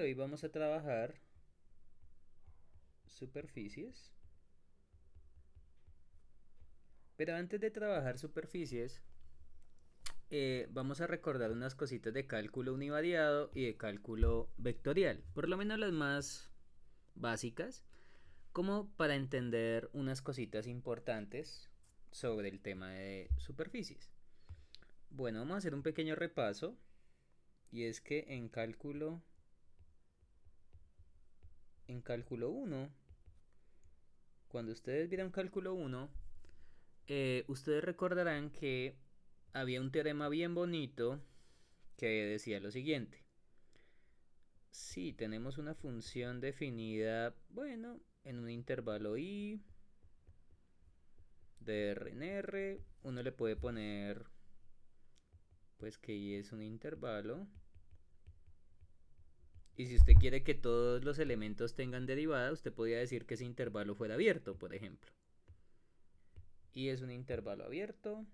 hoy vamos a trabajar superficies. Pero antes de trabajar superficies, vamos a recordar unas cositas de cálculo univariado y de cálculo vectorial. Por lo menos las más básicas, como para entender unas cositas importantes sobre el tema de superficies. Bueno, vamos a hacer un pequeño repaso. Y es que en cálculo 1, cuando ustedes vieron cálculo 1, ustedes recordarán que había un teorema bien bonito que decía lo siguiente. Si tenemos una función definida, bueno, en un intervalo i de r en r, uno le puede poner pues que i es un intervalo. Y si usted quiere que todos los elementos tengan derivada, usted podría decir que ese intervalo fuera abierto, por ejemplo. Y es un intervalo abierto.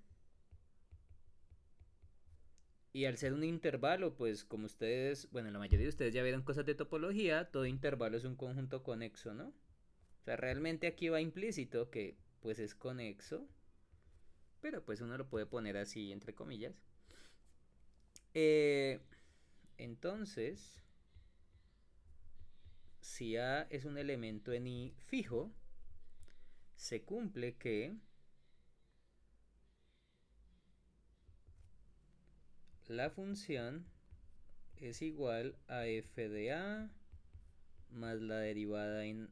Y al ser un intervalo, pues como ustedes, bueno, la mayoría de ustedes ya vieron cosas de topología, todo intervalo es un conjunto conexo, ¿no? O sea, realmente aquí va implícito que pues es conexo, pero pues uno lo puede poner así entre comillas. Eh, entonces, si A es un elemento en I fijo, se cumple que la función es igual a f de A más la derivada en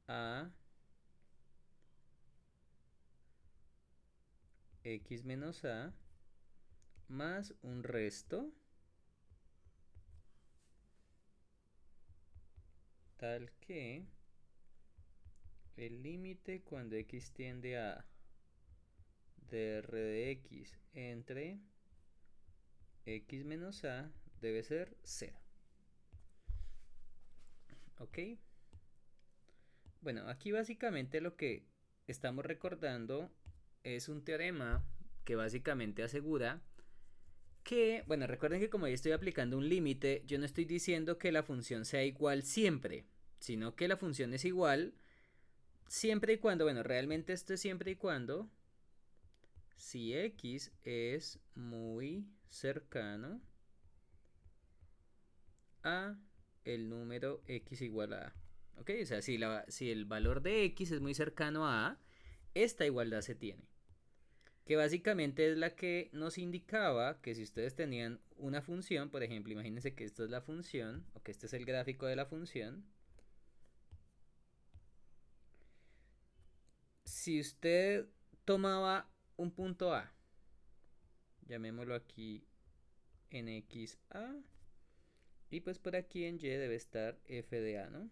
A x menos A más un resto tal que el límite cuando x tiende a dr de x entre x menos a debe ser 0. ¿Ok? Bueno, aquí básicamente lo que estamos recordando es un teorema que básicamente asegura que, bueno, recuerden que como yo estoy aplicando un límite, yo no estoy diciendo que la función sea igual siempre, sino que la función es igual siempre y cuando, bueno, realmente esto es siempre y cuando si x es muy cercano a el número x igual a. ¿Ok? O sea, si el valor de x es muy cercano a a, esta igualdad se tiene. Que básicamente es la que nos indicaba que si ustedes tenían una función, por ejemplo, imagínense que esto es la función, o que este es el gráfico de la función. Si usted tomaba un punto A, llamémoslo aquí en xa, y pues por aquí en y debe estar f de a, ¿no?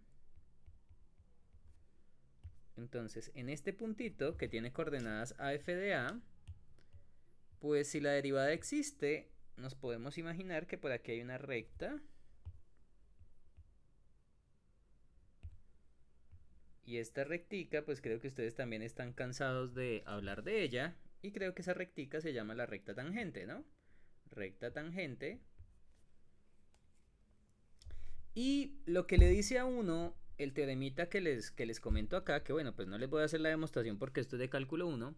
Entonces, en este puntito que tiene coordenadas a f de a, pues si la derivada existe, nos podemos imaginar que por aquí hay una recta. Y esta rectica, pues creo que ustedes también están cansados de hablar de ella. Y creo que esa rectica se llama la recta tangente, ¿no? Recta tangente. Y lo que le dice a uno el teoremita que les comento acá, que bueno, pues no les voy a hacer la demostración porque esto es de cálculo 1,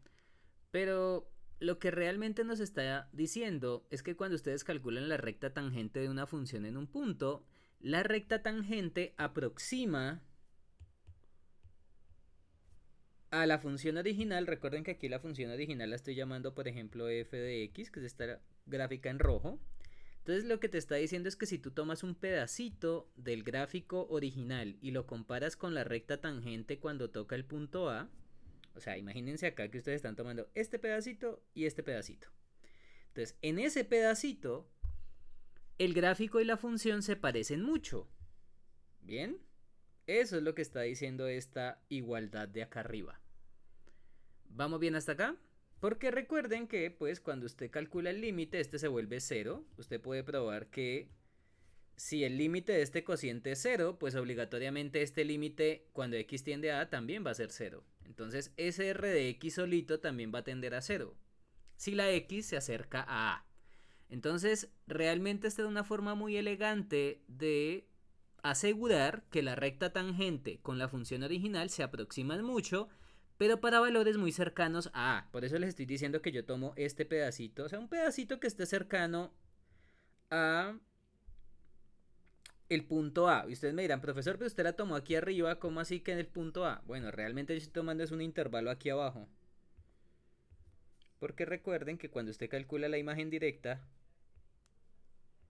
pero lo que realmente nos está diciendo es que cuando ustedes calculan la recta tangente de una función en un punto, la recta tangente aproxima a la función original. Recuerden que aquí la función original la estoy llamando, por ejemplo, f de x, que es esta gráfica en rojo. Entonces lo que te está diciendo es que si tú tomas un pedacito del gráfico original y lo comparas con la recta tangente cuando toca el punto A, o sea, imagínense acá que ustedes están tomando este pedacito y este pedacito. Entonces, en ese pedacito, el gráfico y la función se parecen mucho. ¿Bien? Eso es lo que está diciendo esta igualdad de acá arriba. ¿Vamos bien hasta acá? Porque recuerden que pues cuando usted calcula el límite, este se vuelve cero. Usted puede probar que si el límite de este cociente es cero, pues obligatoriamente este límite cuando x tiende a también va a ser cero. Entonces ese r de x solito también va a tender a cero si la x se acerca a. Entonces, realmente esta es una forma muy elegante de asegurar que la recta tangente con la función original se aproximan mucho, pero para valores muy cercanos a A. Por eso les estoy diciendo que yo tomo este pedacito, o sea, un pedacito que esté cercano a el punto A. Y ustedes me dirán, profesor, pero usted la tomó aquí arriba, ¿cómo así que en el punto A? Bueno, realmente yo estoy tomando es un intervalo aquí abajo. Porque recuerden que cuando usted calcula la imagen directa,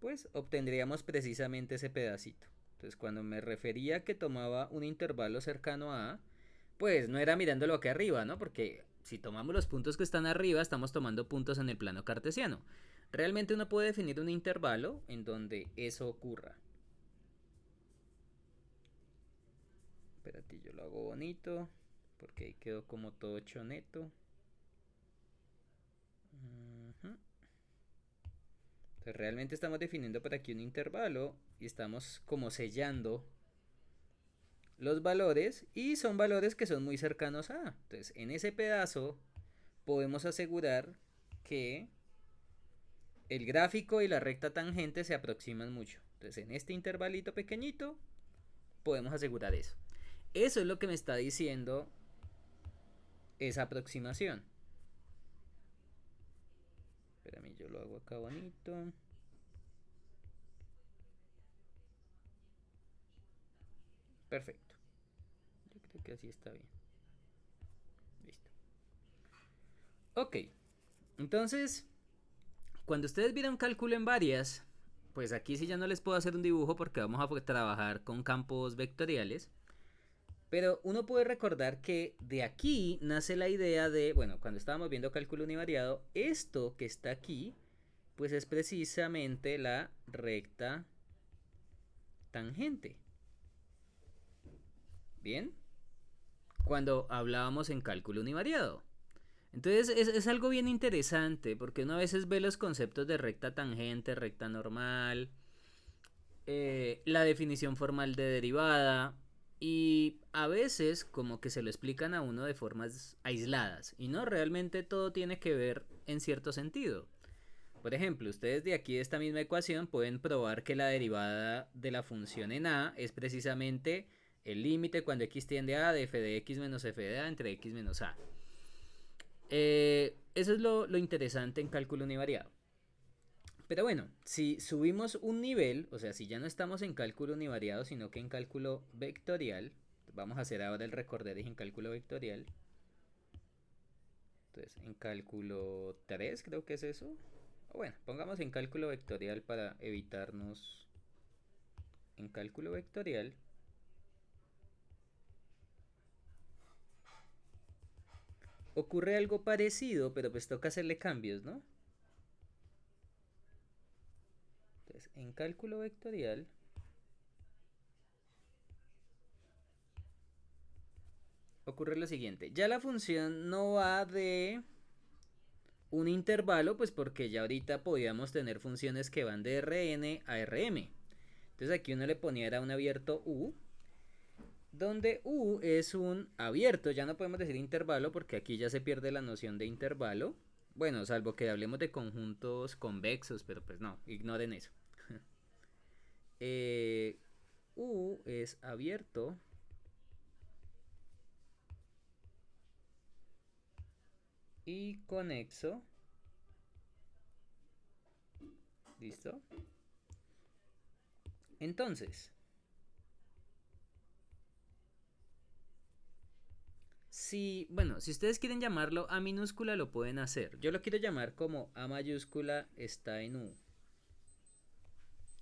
pues obtendríamos precisamente ese pedacito. Entonces, cuando me refería a que tomaba un intervalo cercano a A, pues no era mirándolo aquí arriba, ¿no? Porque si tomamos los puntos que están arriba, estamos tomando puntos en el plano cartesiano. Realmente uno puede definir un intervalo en donde eso ocurra. Espérate, yo lo hago bonito, porque ahí quedó como todo choneto. Entonces realmente estamos definiendo por aquí un intervalo y estamos como sellando los valores y son valores que son muy cercanos a. Entonces en ese pedazo podemos asegurar que el gráfico y la recta tangente se aproximan mucho. Entonces en este intervalito pequeñito podemos asegurar eso. Eso es lo que me está diciendo esa aproximación. Espérame, yo lo hago acá bonito. Perfecto. Yo creo que así está bien. Listo. Ok. Entonces, cuando ustedes vieran cálculo en varias, pues aquí sí ya no les puedo hacer un dibujo porque vamos a trabajar con campos vectoriales. Pero uno puede recordar que de aquí nace la idea de, bueno, cuando estábamos viendo cálculo univariado, esto que está aquí, pues es precisamente la recta tangente. ¿Bien? Cuando hablábamos en cálculo univariado. Entonces es algo bien interesante porque uno a veces ve los conceptos de recta tangente, recta normal, la definición formal de derivada y a veces como que se lo explican a uno de formas aisladas y no realmente todo tiene que ver en cierto sentido. Por ejemplo, ustedes de aquí de esta misma ecuación pueden probar que la derivada de la función en a es precisamente el límite cuando x tiende a de f de x menos f de a entre x menos a. Eso es lo interesante en cálculo univariado. Pero bueno, si subimos un nivel, o sea, si ya no estamos en cálculo univariado, sino que en cálculo vectorial, vamos a hacer ahora el recorderis en cálculo vectorial. Entonces, en cálculo 3 creo que es eso. O bueno, pongamos en cálculo vectorial para evitarnos. En cálculo vectorial ocurre algo parecido, pero pues toca hacerle cambios, ¿no? Entonces, en cálculo vectorial ocurre lo siguiente. Ya la función no va de un intervalo, pues porque ya ahorita podíamos tener funciones que van de Rn a Rm. Entonces aquí uno le ponía era un abierto U, donde U es un abierto, ya no podemos decir intervalo porque aquí ya se pierde la noción de intervalo. Bueno, salvo que hablemos de conjuntos convexos, pero pues no, ignoren eso. U es abierto y conexo. ¿Listo? Entonces, si, bueno, si ustedes quieren llamarlo A minúscula lo pueden hacer. Yo lo quiero llamar como A mayúscula está en U.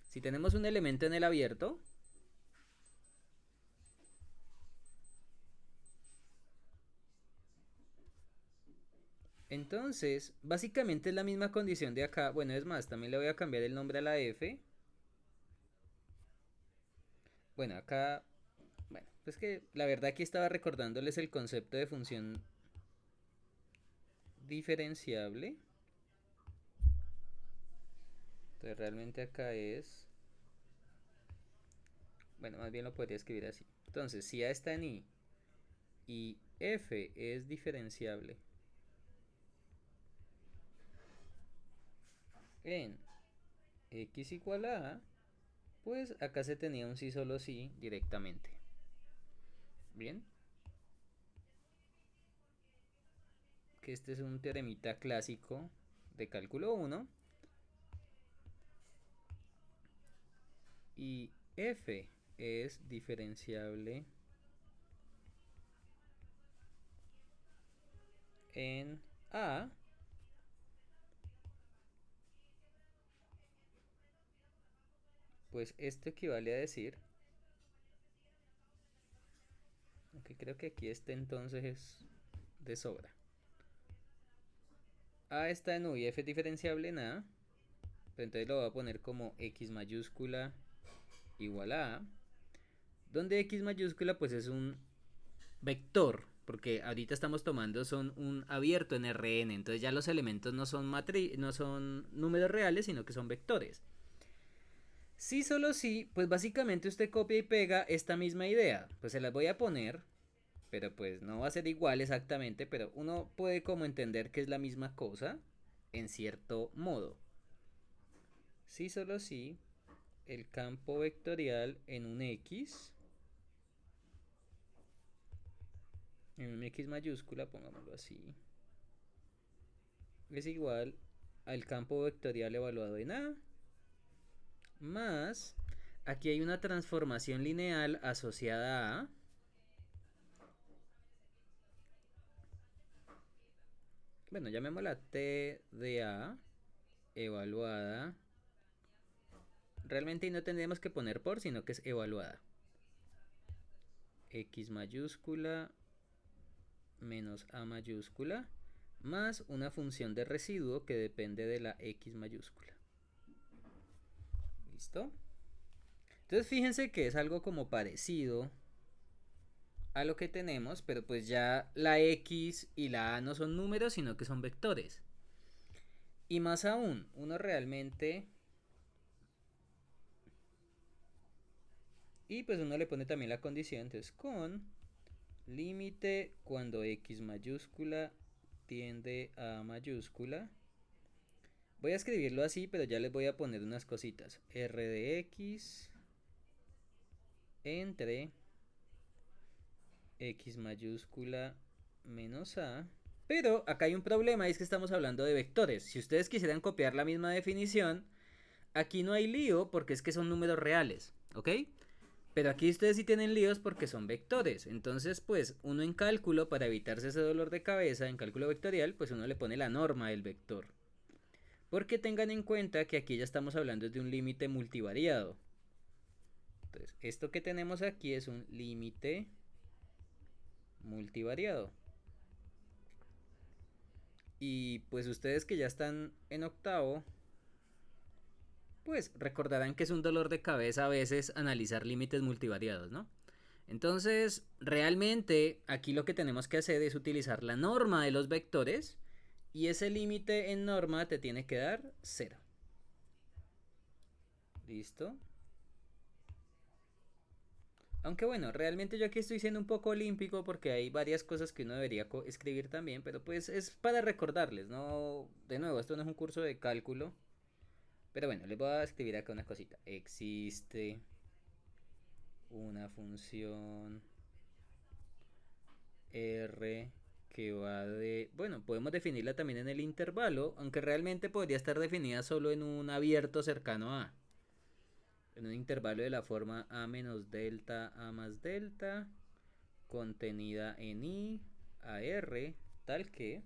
Si tenemos un elemento en el abierto, entonces básicamente es la misma condición de acá. Bueno, es más, también le voy a cambiar el nombre a la F. Bueno, acá, bueno, pues que la verdad aquí estaba recordándoles el concepto de función diferenciable. Entonces realmente acá es, bueno, más bien lo podría escribir así. Entonces, si A está en I y F es diferenciable en x igual a, pues acá se tenía un sí solo sí directamente. Bien. Que este es un teoremita clásico de cálculo 1. Y f es diferenciable en a, pues esto equivale a decir, aunque creo que aquí este entonces es de sobra. A está en u y f es diferenciable en a, pero entonces lo voy a poner como x mayúscula igual a, donde x mayúscula pues es un vector, porque ahorita estamos tomando son un abierto en Rn, entonces ya los elementos no son no son números reales, sino que son vectores. Sí, solo sí, pues básicamente usted copia y pega esta misma idea. Pues se las voy a poner, pero pues no va a ser igual exactamente, pero uno puede como entender que es la misma cosa en cierto modo. Sí, solo sí, el campo vectorial en un X, en un X mayúscula, pongámoslo así, es igual al campo vectorial evaluado en A, más, aquí hay una transformación lineal asociada a, bueno, llamémosla T de A, evaluada, realmente no tendríamos que poner por, sino que es evaluada. X mayúscula menos A mayúscula más una función de residuo que depende de la X mayúscula. ¿Listo? Entonces fíjense que es algo como parecido a lo que tenemos, pero pues ya la X y la A no son números, sino que son vectores. Y más aún, uno realmente... Y pues uno le pone también la condición, entonces con límite cuando X mayúscula tiende a mayúscula. Voy a escribirlo así, pero ya les voy a poner unas cositas. R de X entre X mayúscula menos A. Pero acá hay un problema, es que estamos hablando de vectores. Si ustedes quisieran copiar la misma definición, aquí no hay lío porque es que son números reales, ¿ok? Pero aquí ustedes sí tienen líos porque son vectores. Entonces, pues uno en cálculo, para evitarse ese dolor de cabeza, en cálculo vectorial, pues uno le pone la norma del vector. Porque tengan en cuenta que aquí ya estamos hablando de un límite multivariado. Entonces, esto que tenemos aquí es un límite multivariado. Y pues ustedes que ya están en octavo, pues recordarán que es un dolor de cabeza a veces analizar límites multivariados, ¿no? Entonces, realmente aquí lo que tenemos que hacer es utilizar la norma de los vectores y ese límite en norma te tiene que dar 0. ¿Listo? Aunque bueno, realmente yo aquí estoy siendo un poco olímpico porque hay varias cosas que uno debería escribir también, pero pues es para recordarles, ¿no? De nuevo, esto no es un curso de cálculo. Pero bueno, les voy a escribir acá una cosita. Existe una función R que va de... Bueno, podemos definirla también en el intervalo, aunque realmente podría estar definida solo en un abierto cercano a. En un intervalo de la forma a menos delta a más delta, contenida en i a r, tal que...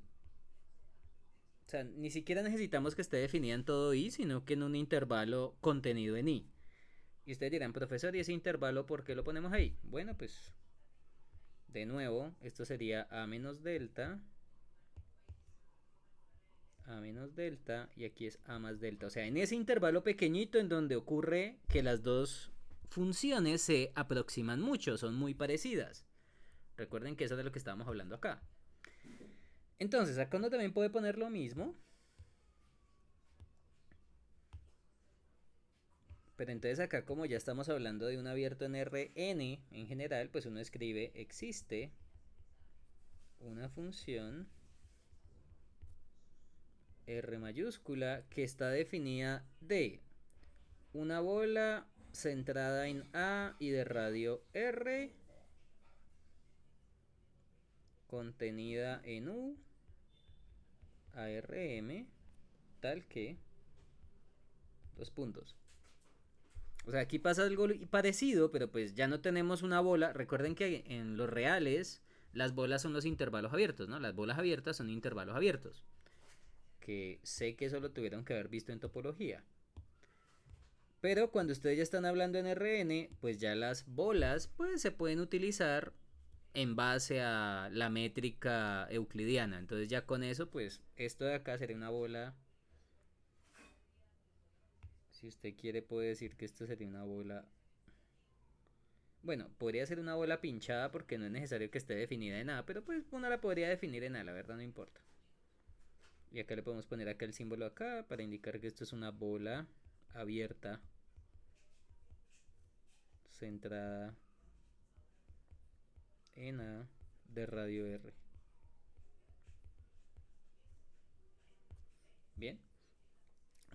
O sea, ni siquiera necesitamos que esté definida en todo i, sino que en un intervalo contenido en i. Y ustedes dirán, profesor, ¿y ese intervalo por qué lo ponemos ahí? Bueno, pues de nuevo, esto sería a menos delta, a menos delta, y aquí es a más delta. O sea, en ese intervalo pequeñito en donde ocurre que las dos funciones se aproximan mucho, son muy parecidas. Recuerden que eso es de lo que estábamos hablando acá. Entonces, acá uno también puede poner lo mismo. Pero entonces acá como ya estamos hablando de un abierto en Rn en general, pues uno escribe existe una función R mayúscula que está definida de una bola centrada en A y de radio R, contenida en U, ARM, tal que, dos puntos. O sea, aquí pasa algo parecido, pero pues ya no tenemos una bola. Recuerden que en los reales las bolas son los intervalos abiertos, ¿no? Las bolas abiertas son intervalos abiertos. Que sé que eso lo tuvieron que haber visto en topología. Pero cuando ustedes ya están hablando en RN, pues ya las bolas pues se pueden utilizar en base a la métrica euclidiana. Entonces ya con eso pues esto de acá sería una bola. Si usted quiere puede decir que esto sería una bola. Bueno, podría ser una bola pinchada porque no es necesario que esté definida en A, pero pues uno la podría definir en A, la verdad no importa. Y acá le podemos poner acá el símbolo acá para indicar que esto es una bola abierta centrada en A de radio R. Bien.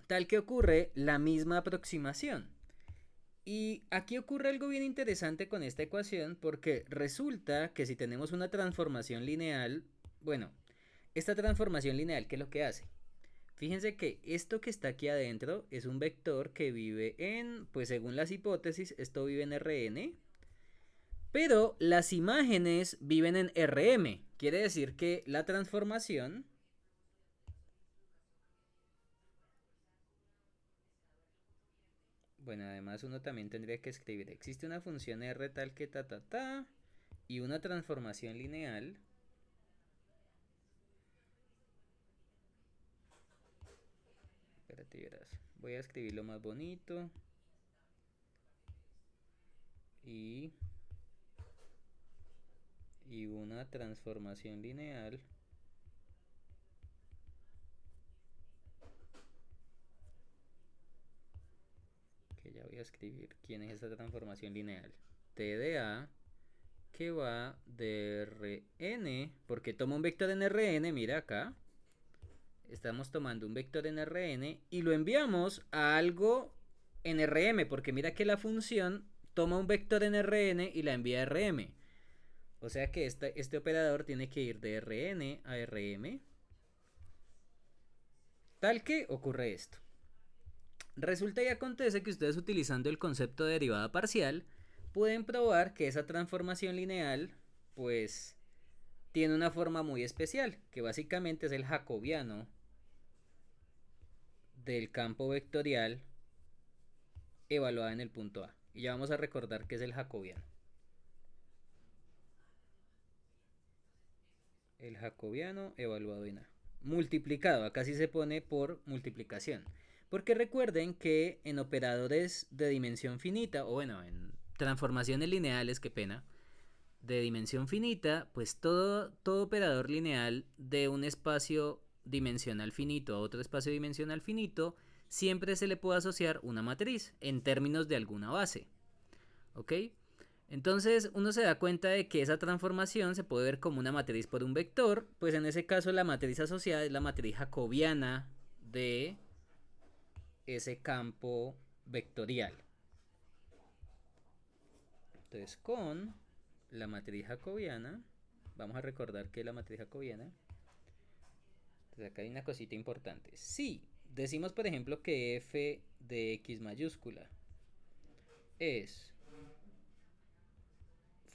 Tal que ocurre la misma aproximación. Y aquí ocurre algo bien interesante con esta ecuación porque resulta que si tenemos una transformación lineal, bueno, esta transformación lineal, ¿qué es lo que hace? Fíjense que esto que está aquí adentro es un vector que vive en, pues según las hipótesis, esto vive en Rn, pero las imágenes viven en Rm. Quiere decir que la transformación, bueno, además uno también tendría que escribir, existe una función R tal que ta, y una transformación lineal. Espérate, verás. Voy a escribirlo más bonito. Y una transformación lineal que ya voy a escribir quién es esta transformación lineal. T de A que va de Rn, porque toma un vector en Rn, mira acá. Estamos tomando un vector en Rn y lo enviamos a algo en Rm, porque mira que la función toma un vector en Rn y la envía a Rm. O sea que este operador tiene que ir de Rn a Rm. Tal que ocurre esto. Resulta y acontece que ustedes utilizando el concepto de derivada parcial pueden probar que esa transformación lineal pues tiene una forma muy especial, que básicamente es el jacobiano del campo vectorial evaluado en el punto A. Y ya vamos a recordar que es el jacobiano. El jacobiano evaluado en A. Multiplicado, acá sí se pone por multiplicación. Porque recuerden que en operadores de dimensión finita, o bueno, en transformaciones lineales, qué pena, de dimensión finita, pues todo operador lineal de un espacio dimensional finito a otro espacio dimensional finito, siempre se le puede asociar una matriz en términos de alguna base. ¿Ok? Entonces uno se da cuenta de que esa transformación se puede ver como una matriz por un vector, pues en ese caso la matriz asociada es la matriz jacobiana de ese campo vectorial. Entonces con la matriz jacobiana, vamos a recordar que la matriz jacobiana, entonces acá hay una cosita importante. Si decimos por ejemplo que f de x mayúscula es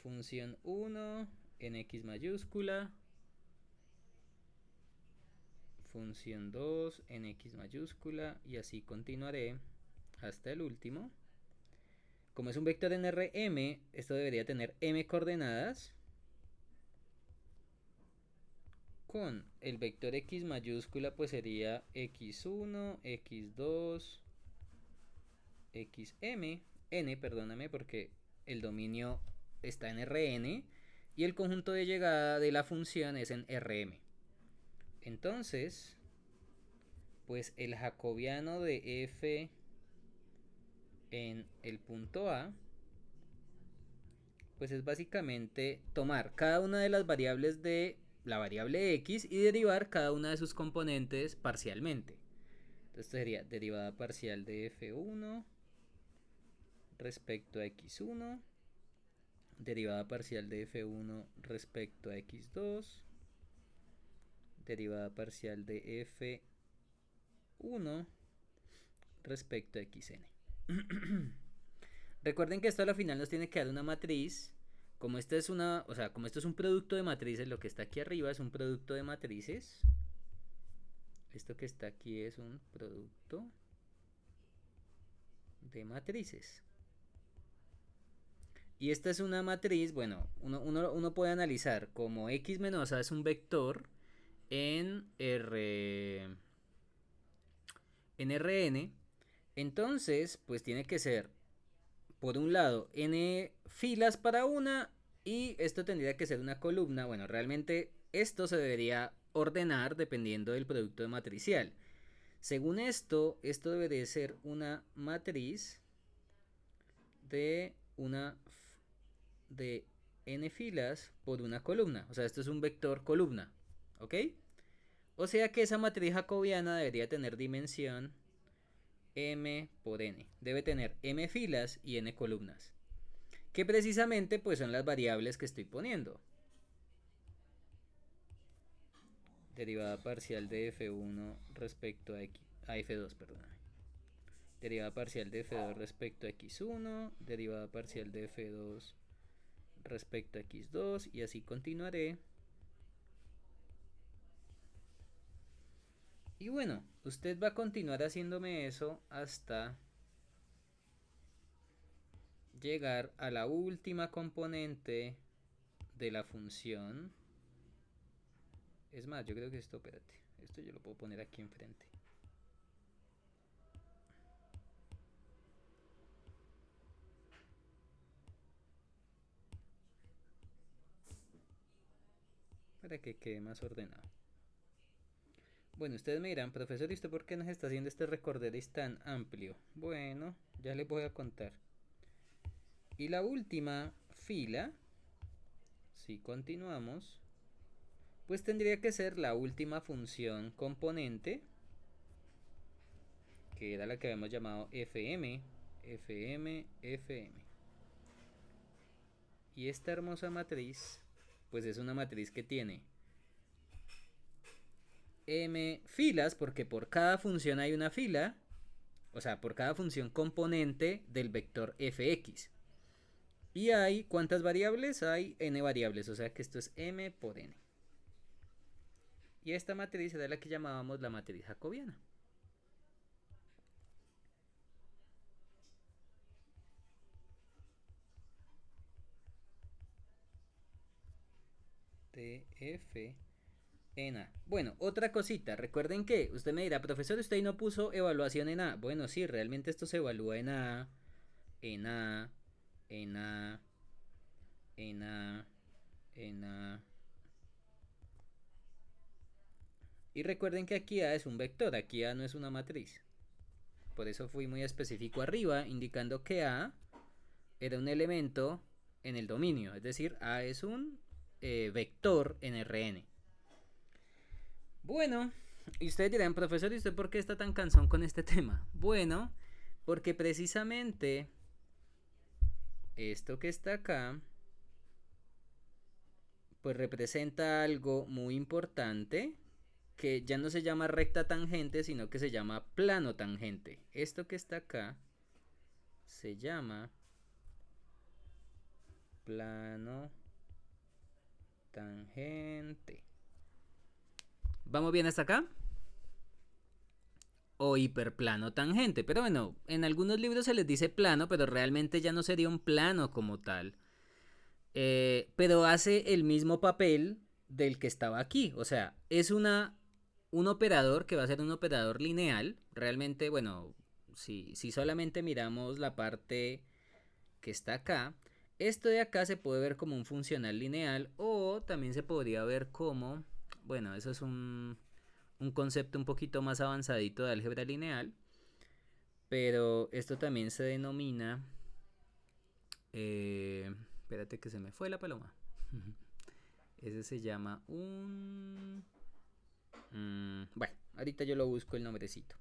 función 1 en x mayúscula, función 2 en x mayúscula y así continuaré hasta el último. Como es un vector en Rm, esto debería tener m coordenadas con el vector x mayúscula pues sería x1, x2, xm, n, perdóname porque el dominio está en Rn y el conjunto de llegada de la función es en Rm. Entonces, pues el jacobiano de f en el punto A, pues es básicamente tomar cada una de las variables de la variable x y derivar cada una de sus componentes parcialmente. Entonces sería derivada parcial de f1 respecto a x1, derivada parcial de f1 respecto a x2, derivada parcial de f1 respecto a xn. Recuerden que esto a la final nos tiene que dar una matriz. Como esta es una, o sea, como esto es un producto de matrices, lo que está aquí arriba es un producto de matrices. Esto que está aquí es un producto de matrices. Y esta es una matriz, bueno, uno puede analizar como x menos a es un vector en Rn. Entonces, pues tiene que ser, por un lado, n filas para una, y esto tendría que ser una columna. Bueno, realmente esto se debería ordenar dependiendo del producto de matricial. Según esto debería ser una matriz de n filas por una columna. O sea, esto es un vector columna. ¿Ok? O sea que esa matriz jacobiana debería tener dimensión m por n. Debe tener m filas y n columnas. Que precisamente pues son las variables que estoy poniendo. Derivada parcial de f1 respecto a f2, perdón. Derivada parcial de f2 respecto a x1, derivada parcial de f2 respecto a x2, y así continuaré. Y bueno, usted va a continuar haciéndome eso hasta llegar a la última componente de la función. Es más, yo creo que esto, espérate, esto yo lo puedo poner aquí enfrente. Para que quede más ordenado. Bueno, ustedes me dirán, profesor, ¿y usted por qué nos está haciendo este recorderis tan amplio? Bueno, ya les voy a contar. Y la última fila, si continuamos, pues tendría que ser la última función componente, que era la que habíamos llamado fm, fm, fm. Y esta hermosa matriz, pues es una matriz que tiene m filas, porque por cada función hay una fila, o sea, por cada función componente del vector fx. Y hay, ¿cuántas variables? Hay n variables, o sea que esto es m por n. Y esta matriz era la que llamábamos la matriz jacobiana. Tf en A. Bueno, otra cosita, recuerden que usted me dirá, profesor, usted no puso evaluación en A. Bueno, sí, realmente esto se evalúa en A, en A, en A, en A, en A. Y recuerden que aquí A es un vector, aquí A no es una matriz. Por eso fui muy específico arriba, indicando que A era un elemento en el dominio, es decir, A es un vector en Rn. Bueno, y ustedes dirán, profesor, ¿y usted por qué está tan cansón con este tema? Bueno, porque precisamente esto que está acá, pues representa algo muy importante, que ya no se llama recta tangente, sino que se llama plano tangente. Esto que está acá se llama plano tangente. ¿Vamos bien hasta acá? O hiperplano tangente. Pero bueno, en algunos libros se les dice plano, pero realmente ya no sería un plano como tal. Pero hace el mismo papel del que estaba aquí. O sea, es un operador que va a ser un operador lineal. Realmente, bueno, si solamente miramos la parte que está acá, esto de acá se puede ver como un funcional lineal, o también se podría ver como, bueno, eso es un concepto un poquito más avanzadito de álgebra lineal, pero esto también se denomina, espérate que se me fue la paloma. Ese se llama bueno, ahorita yo lo busco el nombrecito.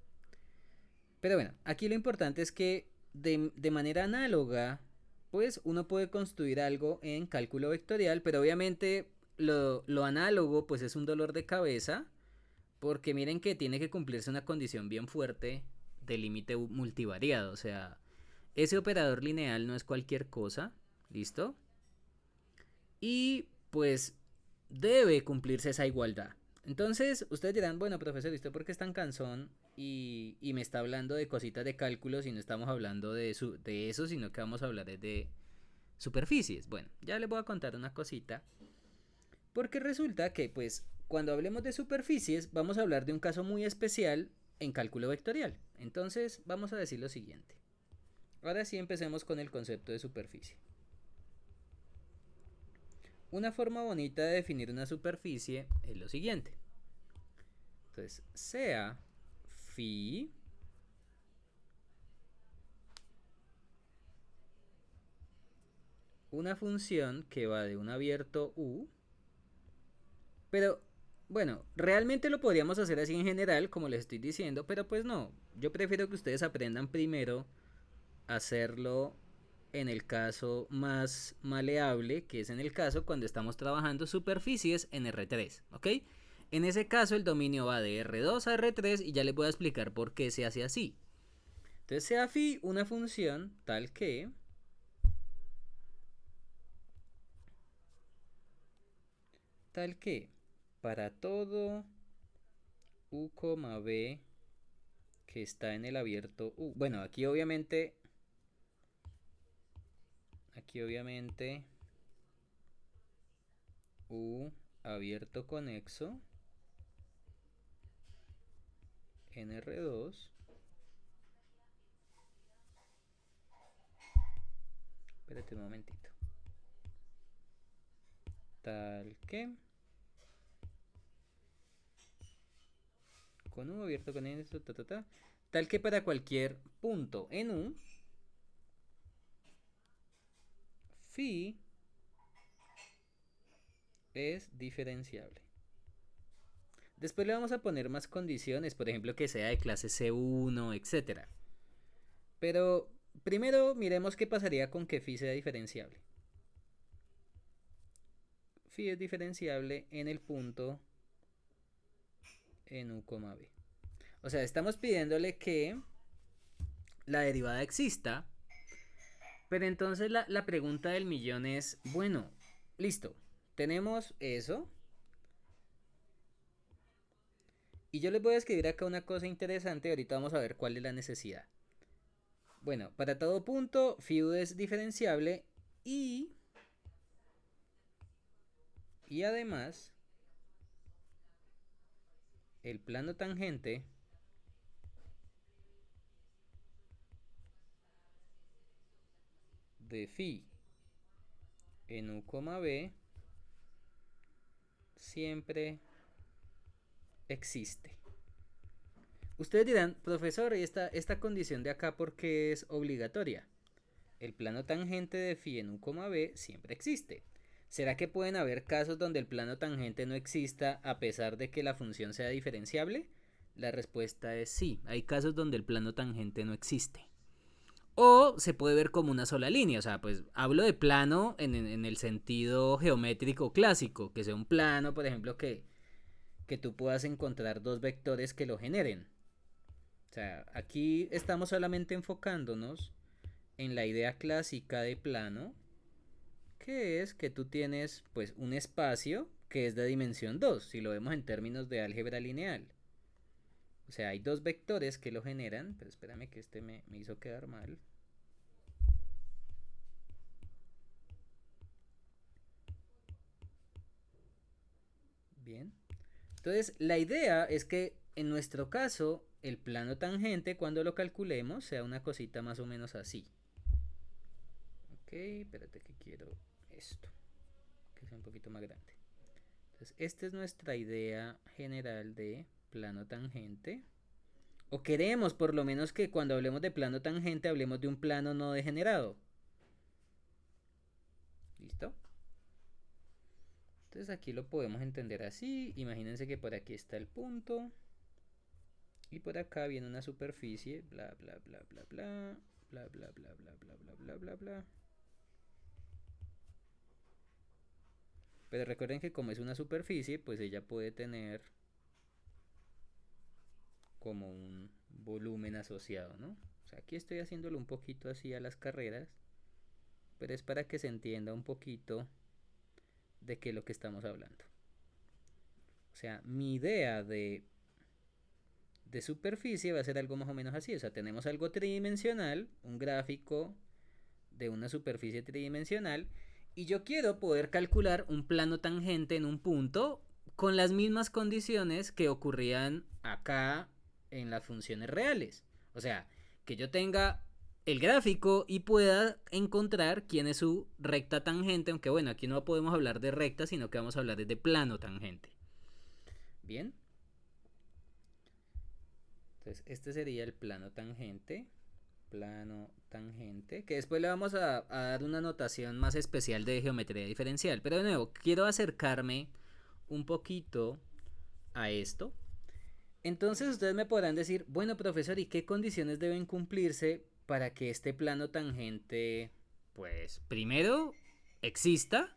Pero bueno, aquí lo importante es que de manera análoga, pues uno puede construir algo en cálculo vectorial, pero obviamente lo análogo pues es un dolor de cabeza, porque miren que tiene que cumplirse una condición bien fuerte de límite multivariado, o sea, ese operador lineal no es cualquier cosa, ¿listo? Y pues debe cumplirse esa igualdad. Entonces, ustedes dirán, bueno, profesor, ¿y usted por qué es tan cansón y me está hablando de cositas de cálculos y no estamos hablando de eso, sino que vamos a hablar de superficies? Bueno, ya les voy a contar una cosita. Porque resulta que, pues, cuando hablemos de superficies, vamos a hablar de un caso muy especial en cálculo vectorial. Entonces, vamos a decir lo siguiente. Ahora sí empecemos con el concepto de superficie. Una forma bonita de definir una superficie es lo siguiente. Entonces, sea phi una función que va de un abierto U, pero bueno, realmente lo podríamos hacer así en general, como les estoy diciendo, pero pues no, yo prefiero que ustedes aprendan primero a hacerlo en el caso más maleable, que es en el caso cuando estamos trabajando superficies en R3, ¿ok? En ese caso el dominio va de R2 a R3 y ya les voy a explicar por qué se hace así. Entonces sea phi una función tal que para todo u, b que está en el abierto U. Bueno, aquí obviamente U abierto conexo en R2. Espérate un momentito. Tal que con U abierto con N, tal que para cualquier punto en U, phi es diferenciable. Después le vamos a poner más condiciones, por ejemplo que sea de clase C1, etc. Pero primero miremos qué pasaría con que phi sea diferenciable. Phi es diferenciable en el punto en U, B. O sea, estamos pidiéndole que la derivada exista. Pero entonces la pregunta del millón es, bueno, listo, tenemos eso. Y yo les voy a escribir acá una cosa interesante, ahorita vamos a ver cuál es la necesidad. Bueno, para todo punto, phi es diferenciable y además el plano tangente de phi en U, B siempre existe. Ustedes dirán, profesor, ¿y esta condición de acá por qué es obligatoria? El plano tangente de phi en U, B siempre existe. ¿Será que pueden haber casos donde el plano tangente no exista a pesar de que la función sea diferenciable? La respuesta es sí, hay casos donde el plano tangente no existe. O se puede ver como una sola línea, o sea, pues hablo de plano en el sentido geométrico clásico, que sea un plano, por ejemplo, que tú puedas encontrar dos vectores que lo generen. O sea, aquí estamos solamente enfocándonos en la idea clásica de plano, que es que tú tienes pues un espacio que es de dimensión 2 si lo vemos en términos de álgebra lineal. O sea, hay dos vectores que lo generan, pero espérame que me hizo quedar mal. Bien. Entonces, la idea es que en nuestro caso, el plano tangente, cuando lo calculemos, sea una cosita más o menos así. Ok, espérate que quiero esto, que sea un poquito más grande. Entonces, esta es nuestra idea general de plano tangente. O queremos por lo menos que cuando hablemos de plano tangente hablemos de un plano no degenerado. ¿Listo? Entonces aquí lo podemos entender así. Imagínense que por aquí está el punto. Y por acá viene una superficie. Bla, bla, bla, bla, bla. bla, bla, bla, bla, bla, bla, bla, bla, bla. Pero recuerden que como es una superficie, pues ella puede tener como un volumen asociado, ¿no? O sea, aquí estoy haciéndolo un poquito así a las carreras, pero es para que se entienda un poquito de qué es lo que estamos hablando. O sea, mi idea de superficie va a ser algo más o menos así. O sea, tenemos algo tridimensional, un gráfico de una superficie tridimensional, y yo quiero poder calcular un plano tangente en un punto con las mismas condiciones que ocurrían acá en las funciones reales. O sea, que yo tenga el gráfico y pueda encontrar quién es su recta tangente, aunque bueno, aquí no podemos hablar de recta, sino que vamos a hablar de plano tangente. Bien. Entonces, este sería el plano tangente. Plano tangente. Que después le vamos a dar una notación más especial de geometría diferencial. Pero de nuevo, quiero acercarme un poquito a esto. Entonces ustedes me podrán decir, bueno profesor, ¿y qué condiciones deben cumplirse para que este plano tangente, pues, primero, exista?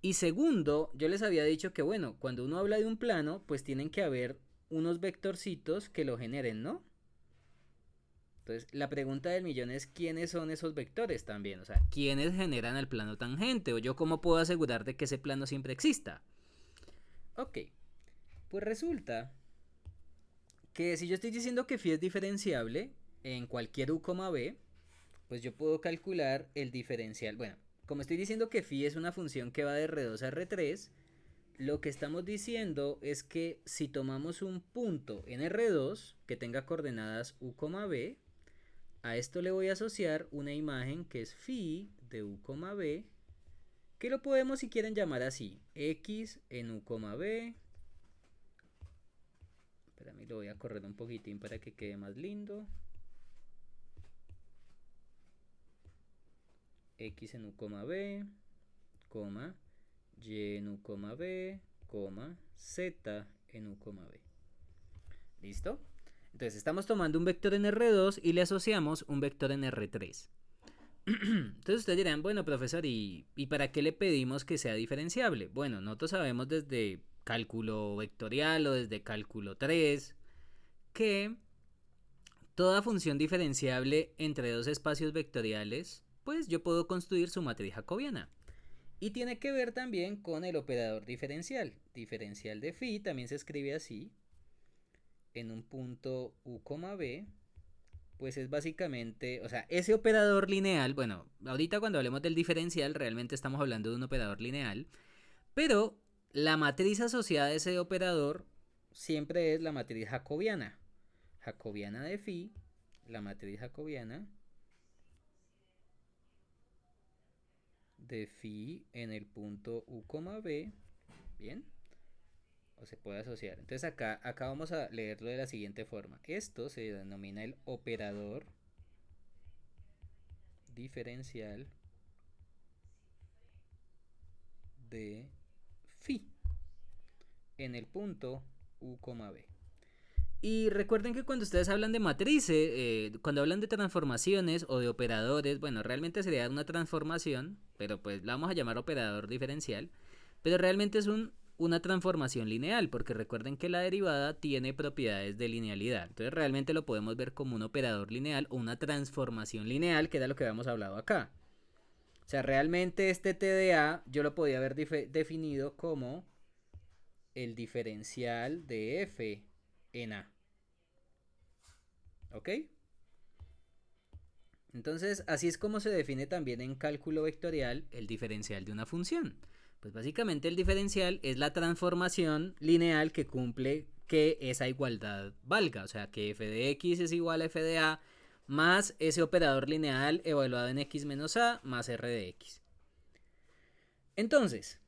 Y segundo, yo les había dicho que, bueno, cuando uno habla de un plano, pues tienen que haber unos vectorcitos que lo generen, ¿no? Entonces, la pregunta del millón es quiénes son esos vectores también, o sea, quiénes generan el plano tangente, o yo cómo puedo asegurar de que ese plano siempre exista. Ok, pues resulta que si yo estoy diciendo que phi es diferenciable en cualquier u, b, pues yo puedo calcular el diferencial. Bueno, como estoy diciendo que phi es una función que va de R2 a R3, lo que estamos diciendo es que si tomamos un punto en R2 que tenga coordenadas u, b, a esto le voy a asociar una imagen que es phi de u, b, que lo podemos si quieren llamar así, x en u, b. Espera, lo voy a correr un poquitín para que quede más lindo. X en u, b, y en u, b, z en u, b. ¿Listo? Entonces estamos tomando un vector en R2 y le asociamos un vector en R3. Entonces ustedes dirán, bueno profesor, ¿y para qué le pedimos que sea diferenciable? Bueno, nosotros sabemos desde cálculo vectorial o desde cálculo 3 que toda función diferenciable entre dos espacios vectoriales, pues yo puedo construir su matriz jacobiana. Y tiene que ver también con el operador diferencial. Diferencial de phi también se escribe así, en un punto u, b, pues es básicamente, o sea, ese operador lineal, bueno, ahorita cuando hablemos del diferencial realmente estamos hablando de un operador lineal, pero la matriz asociada a ese operador siempre es la matriz jacobiana. Jacobiana de phi, la matriz jacobiana de phi en el punto u, b, bien, o se puede asociar. Entonces acá vamos a leerlo de la siguiente forma. Esto se denomina el operador diferencial de phi en el punto u, b. Y recuerden que cuando ustedes hablan de matrices, cuando hablan de transformaciones o de operadores, bueno, realmente sería una transformación, pero pues la vamos a llamar operador diferencial, pero realmente es una transformación lineal, porque recuerden que la derivada tiene propiedades de linealidad. Entonces realmente lo podemos ver como un operador lineal o una transformación lineal, que era lo que habíamos hablado acá. O sea, realmente este TDA yo lo podía haber definido como el diferencial de f en A. ¿Ok? Entonces, así es como se define también en cálculo vectorial el diferencial de una función. Pues básicamente el diferencial es la transformación lineal que cumple que esa igualdad valga. O sea, que f de x es igual a f de a más ese operador lineal evaluado en x menos a más r de x. Entonces,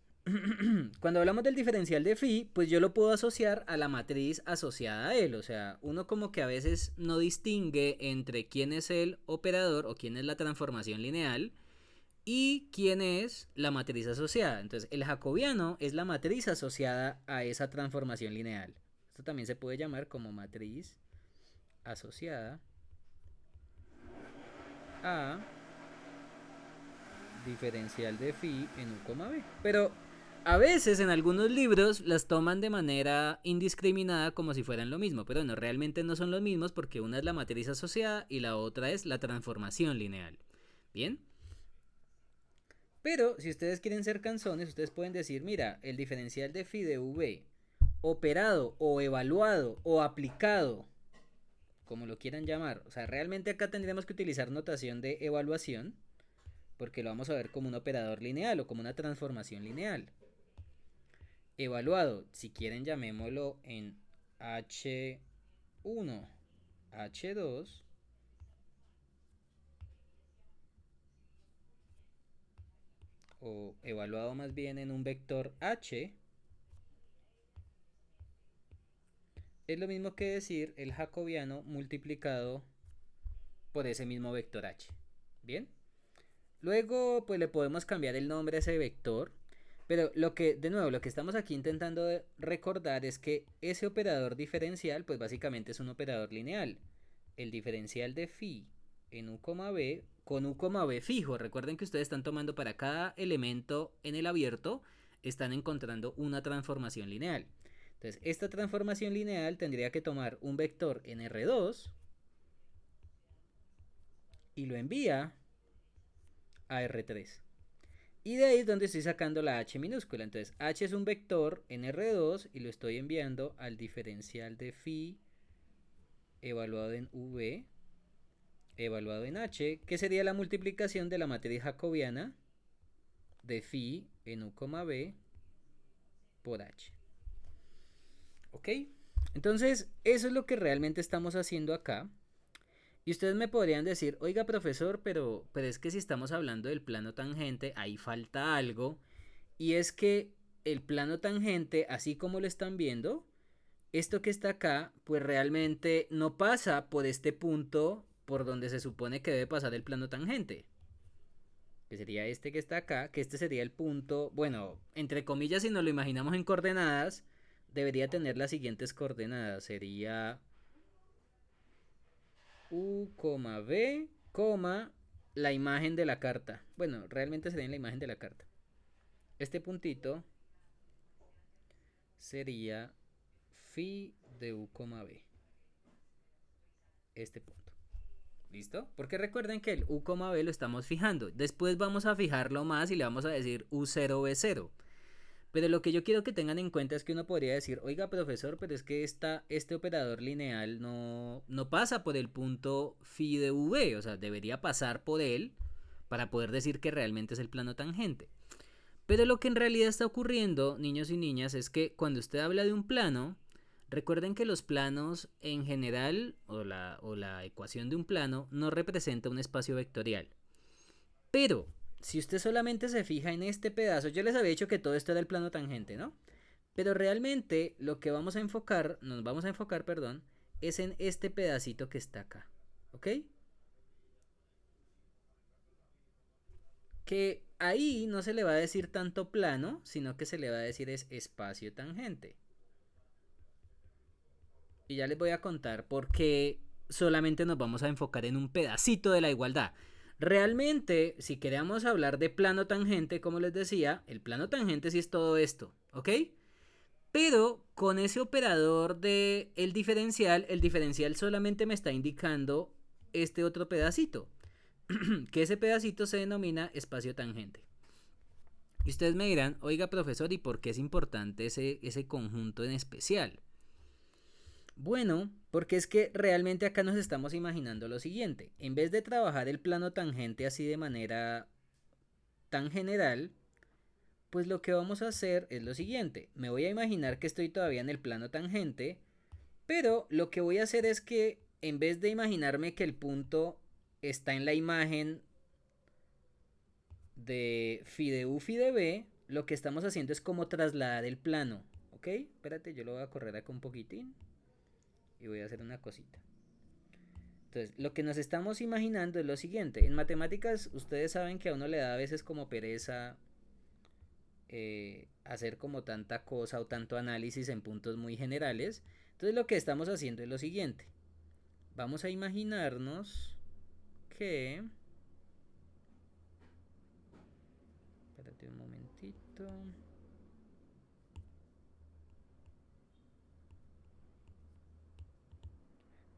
cuando hablamos del diferencial de phi, pues yo lo puedo asociar a la matriz asociada a él. O sea, uno como que a veces no distingue entre quién es el operador o quién es la transformación lineal y quién es la matriz asociada. Entonces, el jacobiano es la matriz asociada a esa transformación lineal. Esto también se puede llamar como matriz asociada a diferencial de phi en u, b. Pero a veces en algunos libros las toman de manera indiscriminada como si fueran lo mismo, pero no, realmente no son los mismos porque una es la matriz asociada y la otra es la transformación lineal. Bien. Pero si ustedes quieren ser canzones, ustedes pueden decir, mira, el diferencial de phi de v operado o evaluado o aplicado, como lo quieran llamar. O sea, realmente acá tendríamos que utilizar notación de evaluación porque lo vamos a ver como un operador lineal o como una transformación lineal. Evaluado, si quieren llamémoslo en H1, H2, o evaluado más bien en un vector H, es lo mismo que decir el jacobiano multiplicado por ese mismo vector H. Bien. Luego, pues le podemos cambiar el nombre a ese vector. Pero lo que, de nuevo, lo que estamos aquí intentando recordar es que ese operador diferencial, pues básicamente es un operador lineal. El diferencial de phi en u, b con u, b fijo. Recuerden que ustedes están tomando para cada elemento en el abierto, están encontrando una transformación lineal. Entonces, esta transformación lineal tendría que tomar un vector en R2 y lo envía a R3. Y de ahí es donde estoy sacando la h minúscula. Entonces, h es un vector en R2 y lo estoy enviando al diferencial de phi evaluado en v, evaluado en h, que sería la multiplicación de la matriz jacobiana de phi en u, b por h. ¿Ok? Entonces, eso es lo que realmente estamos haciendo acá. Y ustedes me podrían decir, oiga profesor, pero es que si estamos hablando del plano tangente, ahí falta algo. Y es que el plano tangente, así como lo están viendo, esto que está acá, pues realmente no pasa por este punto por donde se supone que debe pasar el plano tangente. Que sería este que está acá, que este sería el punto, bueno, entre comillas, si nos lo imaginamos en coordenadas, debería tener las siguientes coordenadas. Sería U, B, la imagen de la carta. Bueno, realmente sería en la imagen de la carta. Este puntito sería phi de u, b. Este punto. ¿Listo? Porque recuerden que el u, b lo estamos fijando. Después vamos a fijarlo más y le vamos a decir u0, b0. Pero lo que yo quiero que tengan en cuenta es que uno podría decir, oiga profesor, pero es que este operador lineal no pasa por el punto phi de v, o sea, debería pasar por él para poder decir que realmente es el plano tangente. Pero lo que en realidad está ocurriendo, niños y niñas, es que cuando usted habla de un plano, recuerden que los planos en general, o la ecuación de un plano, no representa un espacio vectorial. Pero si usted solamente se fija en este pedazo, yo les había dicho que todo esto era el plano tangente, ¿no? Pero realmente lo que vamos a enfocar, perdón, es en este pedacito que está acá, ¿ok? Que ahí no se le va a decir tanto plano, sino que se le va a decir es espacio tangente. Y ya les voy a contar por qué solamente nos vamos a enfocar en un pedacito de la igualdad. Realmente, si queremos hablar de plano tangente, como les decía, el plano tangente sí es todo esto, ¿ok? Pero con ese operador de el diferencial solamente me está indicando este otro pedacito, que ese pedacito se denomina espacio tangente. Y ustedes me dirán, oiga profesor, ¿y por qué es importante ese conjunto en especial? Bueno, porque es que realmente acá nos estamos imaginando lo siguiente. En vez de trabajar el plano tangente así de manera tan general, pues lo que vamos a hacer es lo siguiente. Me voy a imaginar que estoy todavía en el plano tangente, pero lo que voy a hacer es que en vez de imaginarme que el punto está en la imagen de phi de u, phi de b, lo que estamos haciendo es como trasladar el plano. ¿Ok? Espérate, yo lo voy a correr acá un poquitín y voy a hacer una cosita. Entonces, lo que nos estamos imaginando es lo siguiente. En matemáticas, ustedes saben que a uno le da a veces como pereza hacer como tanta cosa o tanto análisis en puntos muy generales. Entonces, lo que estamos haciendo es lo siguiente. Vamos a imaginarnos que aguante un momentito.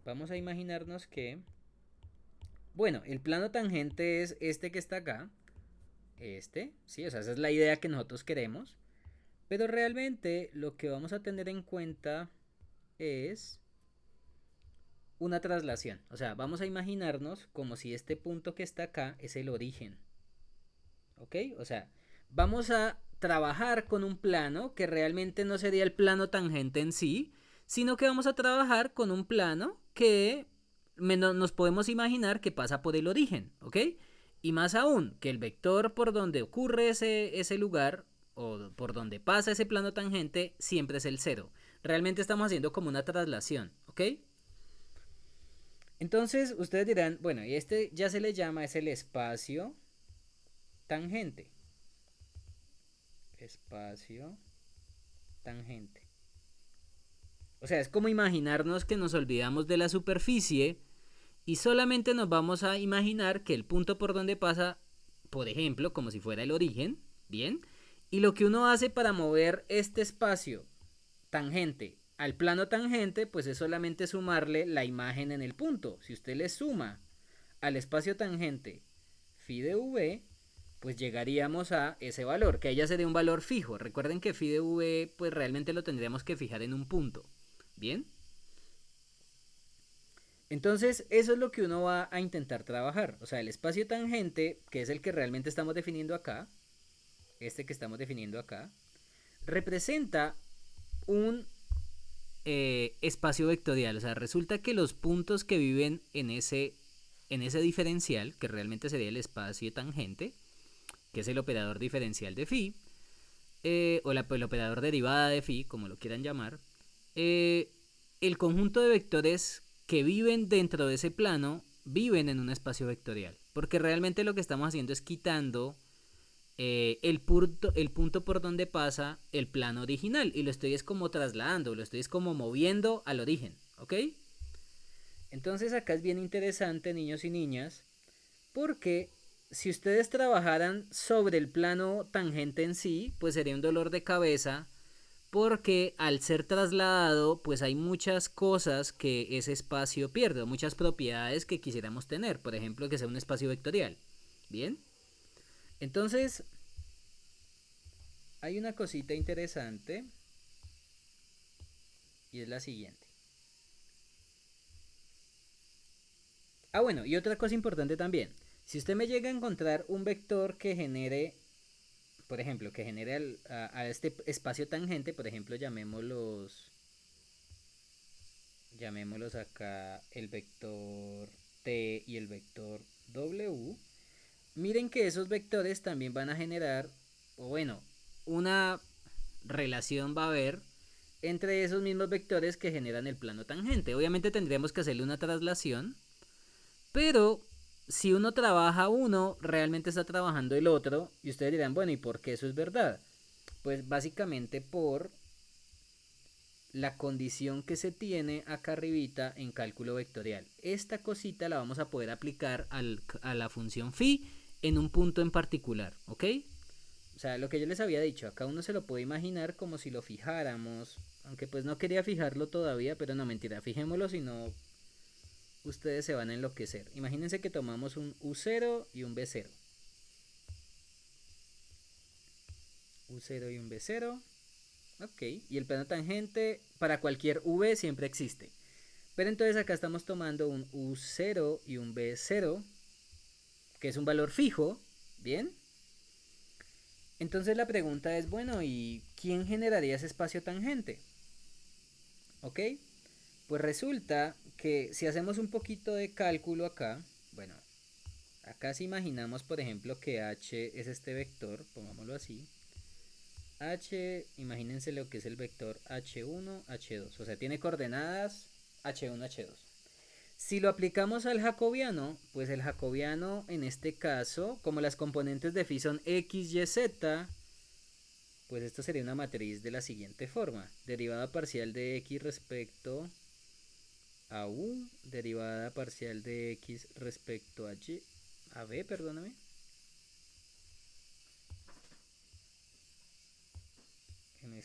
Vamos a imaginarnos que, bueno, el plano tangente es este que está acá. Este, sí, o sea, esa es la idea que nosotros queremos. Pero realmente lo que vamos a tener en cuenta es una traslación. O sea, vamos a imaginarnos como si este punto que está acá es el origen. ¿Ok? O sea, vamos a trabajar con un plano que realmente no sería el plano tangente en sí, sino que vamos a trabajar con un plano que nos podemos imaginar que pasa por el origen. ¿Ok? Y más aún, que el vector por donde ocurre ese lugar o por donde pasa ese plano tangente siempre es el cero. Realmente estamos haciendo como una traslación. ¿Ok? Entonces ustedes dirán, bueno, y este ya se le llama, es el espacio tangente. Espacio tangente. O sea, es como imaginarnos que nos olvidamos de la superficie y solamente nos vamos a imaginar que el punto por donde pasa, por ejemplo, como si fuera el origen, ¿bien? Y lo que uno hace para mover este espacio tangente al plano tangente, pues es solamente sumarle la imagen en el punto. Si usted le suma al espacio tangente phi de v, pues llegaríamos a ese valor, que ya sería un valor fijo. Recuerden que phi de v, pues realmente lo tendríamos que fijar en un punto. ¿Bien? Entonces, eso es lo que uno va a intentar trabajar. O sea, el espacio tangente, que es el que realmente estamos definiendo acá, este que estamos definiendo acá, representa un espacio vectorial. O sea, resulta que los puntos que viven en ese diferencial, que realmente sería el espacio tangente, que es el operador diferencial de phi, o el operador derivada de phi, como lo quieran llamar, el conjunto de vectores que viven dentro de ese plano viven en un espacio vectorial. Porque realmente lo que estamos haciendo es quitando el punto por donde pasa el plano original. Y lo estoy es como trasladando, lo estoy es como moviendo al origen. ¿Ok? Entonces acá es bien interesante, niños y niñas, porque si ustedes trabajaran sobre el plano tangente en sí, pues sería un dolor de cabeza, porque al ser trasladado, pues hay muchas cosas que ese espacio pierde, muchas propiedades que quisiéramos tener, por ejemplo, que sea un espacio vectorial. Bien, entonces hay una cosita interesante y es la siguiente. Ah, bueno, y otra cosa importante también. Si usted me llega a encontrar un vector que genere, por ejemplo, que genere a este espacio tangente, por ejemplo, llamémoslos acá el vector t y el vector w. Miren que esos vectores también van a generar, o bueno, una relación va a haber entre esos mismos vectores que generan el plano tangente. Obviamente tendríamos que hacerle una traslación, pero si uno trabaja uno, realmente está trabajando el otro. Y ustedes dirán, bueno, ¿y por qué eso es verdad? Pues básicamente por la condición que se tiene acá arribita en cálculo vectorial. Esta cosita la vamos a poder aplicar a la función phi en un punto en particular, ¿ok? O sea, lo que yo les había dicho, acá uno se lo puede imaginar como si lo fijáramos, aunque pues no quería fijarlo todavía, pero no, mentira, fijémoslo, si no ustedes se van a enloquecer. Imagínense que tomamos un U0 y un B0. U0 y un B0. Ok, y el plano tangente para cualquier V siempre existe. Pero entonces acá estamos tomando un U0 y un B0, que es un valor fijo, ¿bien? Entonces la pregunta es, bueno, ¿y quién generaría ese espacio tangente? ¿Ok? Pues resulta que si hacemos un poquito de cálculo acá, bueno, acá si imaginamos por ejemplo que H es este vector, pongámoslo así, H, imagínense lo que es el vector H1, H2, o sea, tiene coordenadas H1, H2. Si lo aplicamos al jacobiano, pues el jacobiano en este caso, como las componentes de phi son x, y, z, pues esto sería una matriz de la siguiente forma. Derivada parcial de x respecto a u, derivada parcial de x respecto a y, a b, perdóname.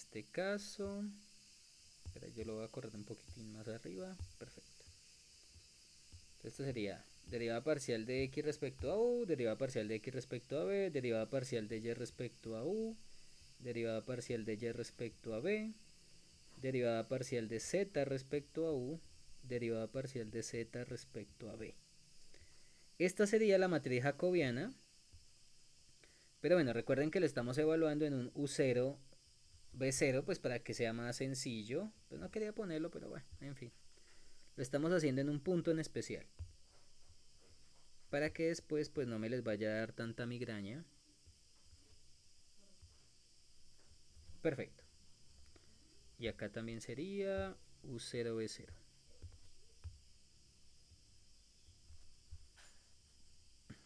este caso, espera, yo lo voy a correr un poquitín más arriba, perfecto. Esto sería derivada parcial de x respecto a u, derivada parcial de x respecto a b, derivada parcial de y respecto a u, derivada parcial de y respecto a b, derivada parcial de z respecto a u, derivada parcial de z respecto a b. Esta sería la matriz jacobiana, pero bueno, recuerden que lo estamos evaluando en un U0, B0, pues para que sea más sencillo. Pues no quería ponerlo, pero bueno, en fin. Lo estamos haciendo en un punto en especial, para que después pues no me les vaya a dar tanta migraña. Perfecto. Y acá también sería U0, B0.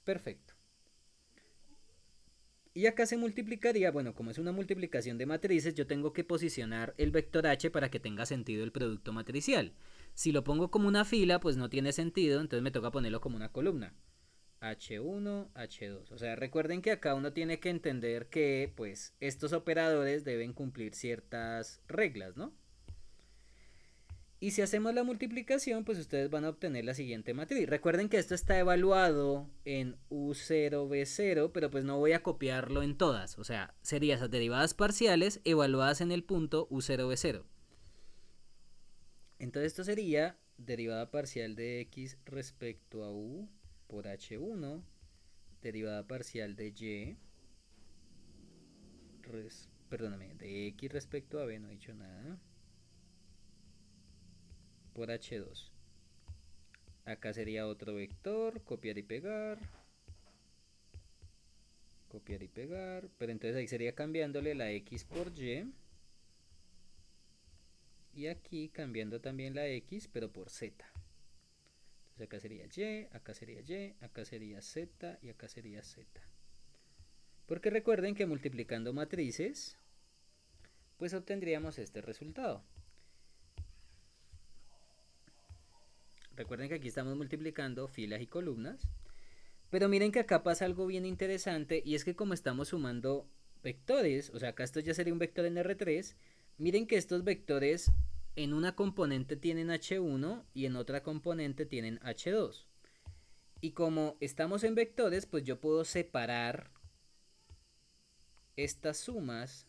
Perfecto. Y acá se multiplicaría, bueno, como es una multiplicación de matrices, yo tengo que posicionar el vector h para que tenga sentido el producto matricial. Si lo pongo como una fila, pues no tiene sentido, entonces me toca ponerlo como una columna. H1, H2. O sea, recuerden que acá uno tiene que entender que pues estos operadores deben cumplir ciertas reglas, ¿no? Y si hacemos la multiplicación, pues ustedes van a obtener la siguiente matriz. Recuerden que esto está evaluado en U0, B0, pero pues no voy a copiarlo en todas. O sea, serían esas derivadas parciales evaluadas en el punto U0, B0. Entonces esto sería derivada parcial de x respecto a U por H1, derivada parcial de Y, perdóname, de X respecto a B, no he dicho nada, por H2. Acá sería otro vector, copiar y pegar, copiar y pegar, pero entonces ahí sería cambiándole la X por Y, y aquí cambiando también la X, pero por Z. Entonces acá sería Y, acá sería Y, acá sería Z y acá sería Z. Porque recuerden que multiplicando matrices, pues obtendríamos este resultado. Recuerden que aquí estamos multiplicando filas y columnas. Pero miren que acá pasa algo bien interesante y es que como estamos sumando vectores, o sea, acá esto ya sería un vector en R3, miren que estos vectores en una componente tienen H1 y en otra componente tienen H2. Y como estamos en vectores, pues yo puedo separar estas sumas.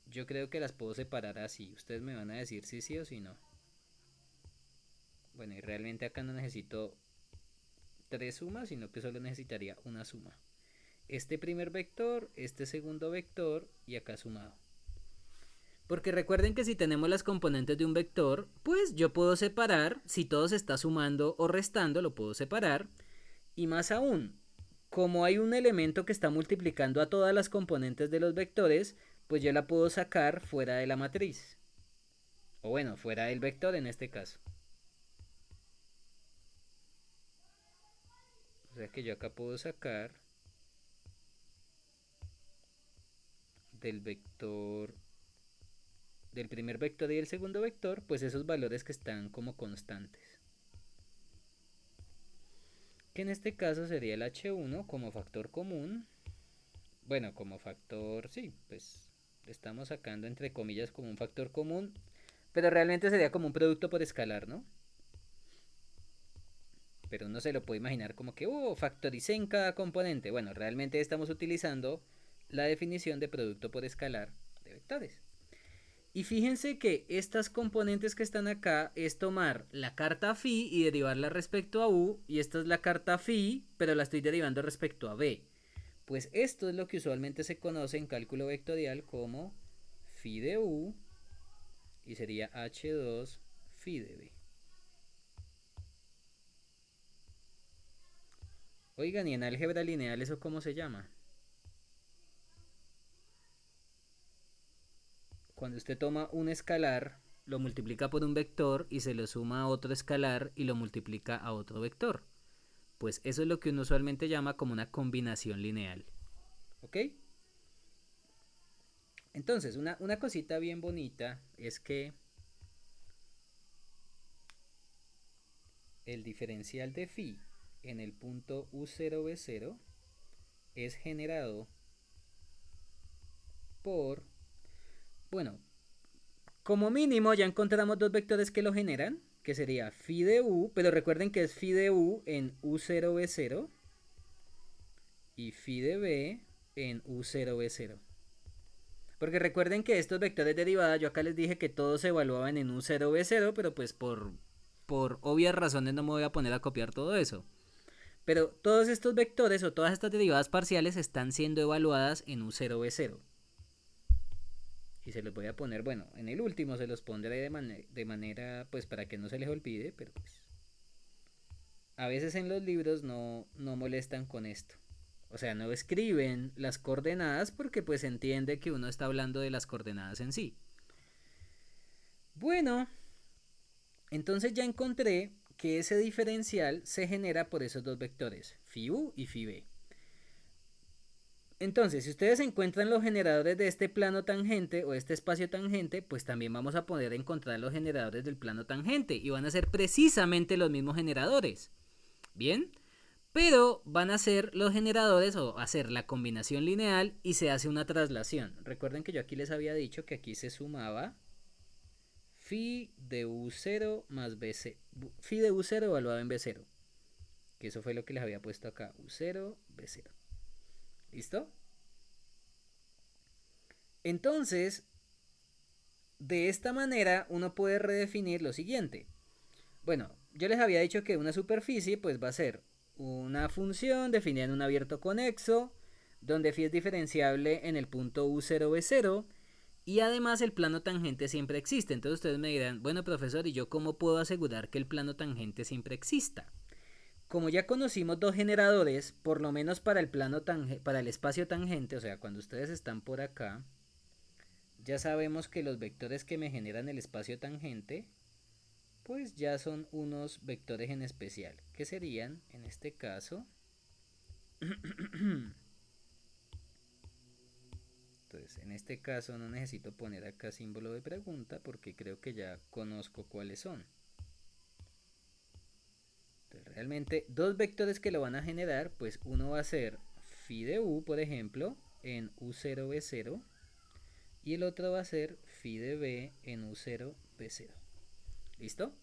Yo creo que las puedo separar así. Ustedes me van a decir si sí o si no. Bueno, y realmente acá no necesito tres sumas, sino que solo necesitaría una suma. Este primer vector, este segundo vector y acá sumado. Porque recuerden que si tenemos las componentes de un vector, pues yo puedo separar, si todo se está sumando o restando, lo puedo separar. Y más aún, como hay un elemento que está multiplicando a todas las componentes de los vectores, pues yo la puedo sacar fuera de la matriz. O bueno, fuera del vector en este caso. O sea que yo acá puedo sacar del vector, del primer vector y del segundo vector, pues esos valores que están como constantes. Que en este caso sería el H1 como factor común. Bueno, como factor, sí, pues le estamos sacando entre comillas como un factor común, pero realmente sería como un producto por escalar, ¿no? Pero uno se lo puede imaginar como que, factoricé en cada componente. Bueno, realmente estamos utilizando la definición de producto por escalar de vectores. Y fíjense que estas componentes que están acá es tomar la carta phi y derivarla respecto a u, y esta es la carta phi, pero la estoy derivando respecto a b. Pues esto es lo que usualmente se conoce en cálculo vectorial como phi de u, y sería h2 phi de b. Oigan, ¿y en álgebra lineal eso cómo se llama? Cuando usted toma un escalar, lo multiplica por un vector y se lo suma a otro escalar y lo multiplica a otro vector. Pues eso es lo que uno usualmente llama como una combinación lineal. ¿Ok? Entonces, una cosita bien bonita es que el diferencial de phi en el punto U0B0 es generado por, bueno, Como mínimo ya encontramos dos vectores que lo generan, que sería phi de u, pero recuerden que es phi de u en u0b0 y phi de b en u0b0. Porque recuerden que estos vectores de derivada, yo acá les dije que todos se evaluaban en u0b0, pero pues por obvias razones no me voy a poner a copiar todo eso. Pero todos estos vectores o todas estas derivadas parciales están siendo evaluadas en u0b0. Y se los voy a poner, bueno, en el último se los pondré de manera, pues para que no se les olvide, pero pues a veces en los libros no molestan con esto. O sea, no escriben las coordenadas porque pues entiende que uno está hablando de las coordenadas en sí. Bueno, entonces ya encontré que ese diferencial se genera por esos dos vectores, phi u y phi b. Entonces, si ustedes encuentran los generadores de este plano tangente o este espacio tangente, pues también vamos a poder encontrar los generadores del plano tangente y van a ser precisamente los mismos generadores. Bien, pero van a ser los generadores o hacer la combinación lineal y se hace una traslación. Recuerden que yo aquí les había dicho que aquí se sumaba phi de u0 más b0, phi de u0 evaluado en b0, que eso fue lo que les había puesto acá, u0, b0. ¿Listo? Entonces, de esta manera uno puede redefinir lo siguiente. Bueno, yo les había dicho que una superficie pues va a ser una función definida en un abierto conexo, donde phi es diferenciable en el punto u0, b0, y además el plano tangente siempre existe. Entonces ustedes me dirán, bueno profesor, ¿y yo cómo puedo asegurar que el plano tangente siempre exista? Como ya conocimos dos generadores, por lo menos para el plano para el espacio tangente, o sea, cuando ustedes están por acá, ya sabemos que los vectores que me generan el espacio tangente, pues ya son unos vectores en especial, que serían, en este caso, entonces en este caso no necesito poner acá símbolo de pregunta porque creo que ya conozco cuáles son. Entonces, realmente dos vectores que lo van a generar, pues uno va a ser phi de u, por ejemplo, en u0, b0, y el otro va a ser phi de b en u0, b0. ¿Listo?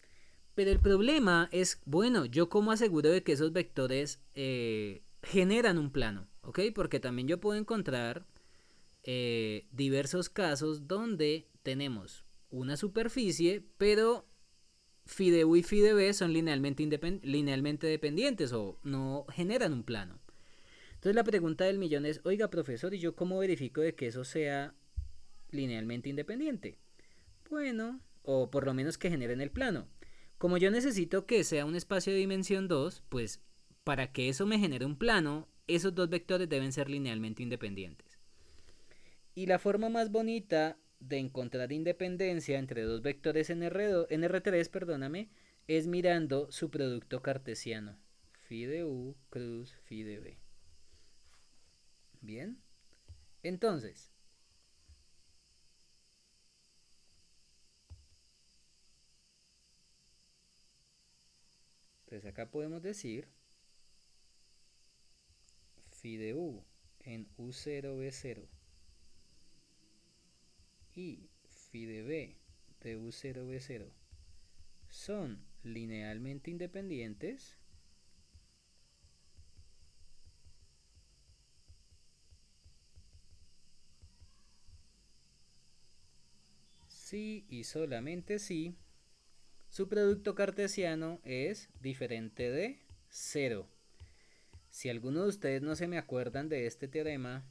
Pero el problema es, bueno, ¿yo cómo aseguro de que esos vectores generan un plano? ¿Ok? Porque también yo puedo encontrar diversos casos donde tenemos una superficie, pero phi de u y phi de b son linealmente dependientes o no generan un plano. Entonces la pregunta del millón es, oiga profesor, ¿y yo cómo verifico de que eso sea linealmente independiente? Bueno, o por lo menos que generen el plano. Como yo necesito que sea un espacio de dimensión 2, pues para que eso me genere un plano, esos dos vectores deben ser linealmente independientes. Y la forma más bonita de encontrar independencia entre dos vectores en R3, perdóname, es mirando su producto cartesiano. Phi de u cruz phi de b. Bien. Entonces, acá podemos decir phi de u en u0, b0 y phi de b de u0, b0 son linealmente independientes si y solamente si su producto cartesiano es diferente de 0. Si alguno de ustedes no se me acuerdan de este teorema,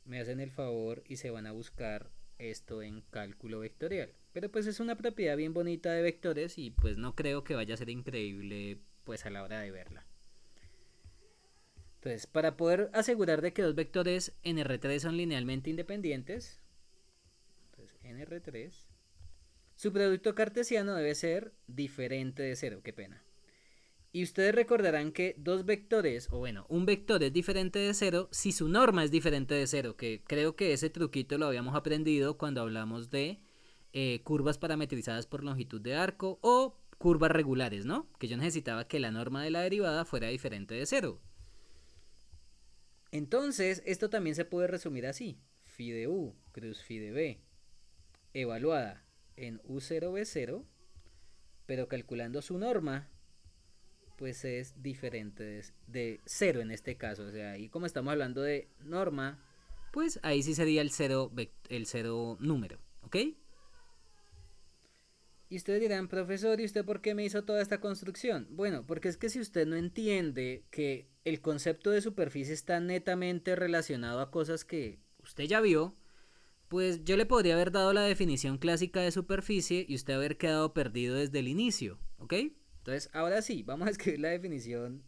me hacen el favor y se van a buscar esto en cálculo vectorial. Pero pues es una propiedad bien bonita de vectores y pues no creo que vaya a ser increíble pues a la hora de verla. Entonces, para poder asegurar de que dos vectores en R3 son linealmente independientes, entonces en R3, su producto cartesiano debe ser diferente de 0, qué pena. Y ustedes recordarán que dos vectores, o bueno, un vector es diferente de 0 si su norma es diferente de 0, que creo que ese truquito lo habíamos aprendido cuando hablamos de curvas parametrizadas por longitud de arco o curvas regulares, ¿no? Que yo necesitaba que la norma de la derivada fuera diferente de 0. Entonces, esto también se puede resumir así. Phi de u cruz phi de b. evaluada en U0B0, pero calculando su norma, pues es diferente de 0 en este caso. O sea, ahí como estamos hablando de norma, pues ahí sí sería el cero número, ¿ok? Y ustedes dirán, profesor, ¿y usted por qué me hizo toda esta construcción? Bueno, porque es que si usted no entiende que el concepto de superficie está netamente relacionado a cosas que usted ya vio, pues yo le podría haber dado la definición clásica de superficie y usted haber quedado perdido desde el inicio, ¿ok? Entonces, ahora sí, vamos a escribir la definición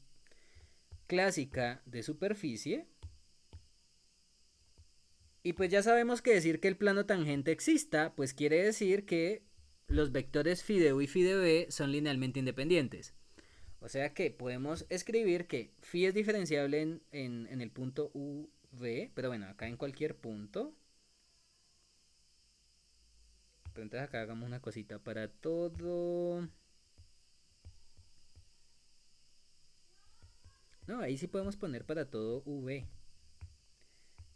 clásica de superficie. Y pues ya sabemos que decir que el plano tangente exista, pues quiere decir que los vectores phi de u y phi de b son linealmente independientes. O sea que podemos escribir que phi es diferenciable en el punto UV, pero bueno, acá en cualquier punto. Pero entonces acá hagamos una cosita para todo. No, ahí sí podemos poner para todo V.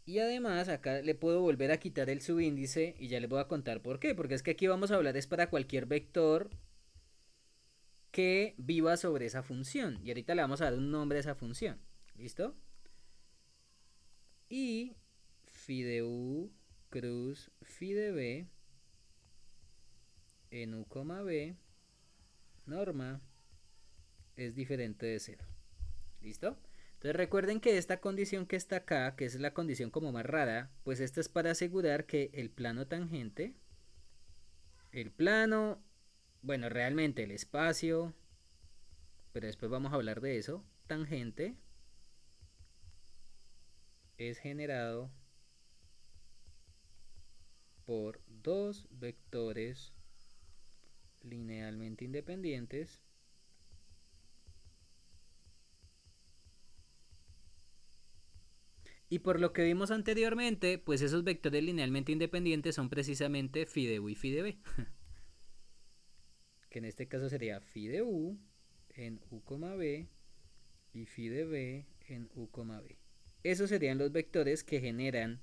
Y además acá le puedo volver a quitar el subíndice y ya les voy a contar por qué. Porque es que aquí vamos a hablar es para cualquier vector que viva sobre esa función. Y ahorita le vamos a dar un nombre a esa función. ¿Listo? Y phi de u cruz phi de b en u, b norma es diferente de 0. ¿Listo? Entonces recuerden que esta condición que está acá, que es la condición como más rara, pues esta es para asegurar que el plano tangente, el plano, bueno, realmente el espacio, pero después vamos a hablar de eso, tangente es generado por dos vectores linealmente independientes y por lo que vimos anteriormente, pues esos vectores linealmente independientes son precisamente phi de u y phi de b. Que en este caso sería phi de u en u, b y phi de b en u, b. Esos serían los vectores que generan,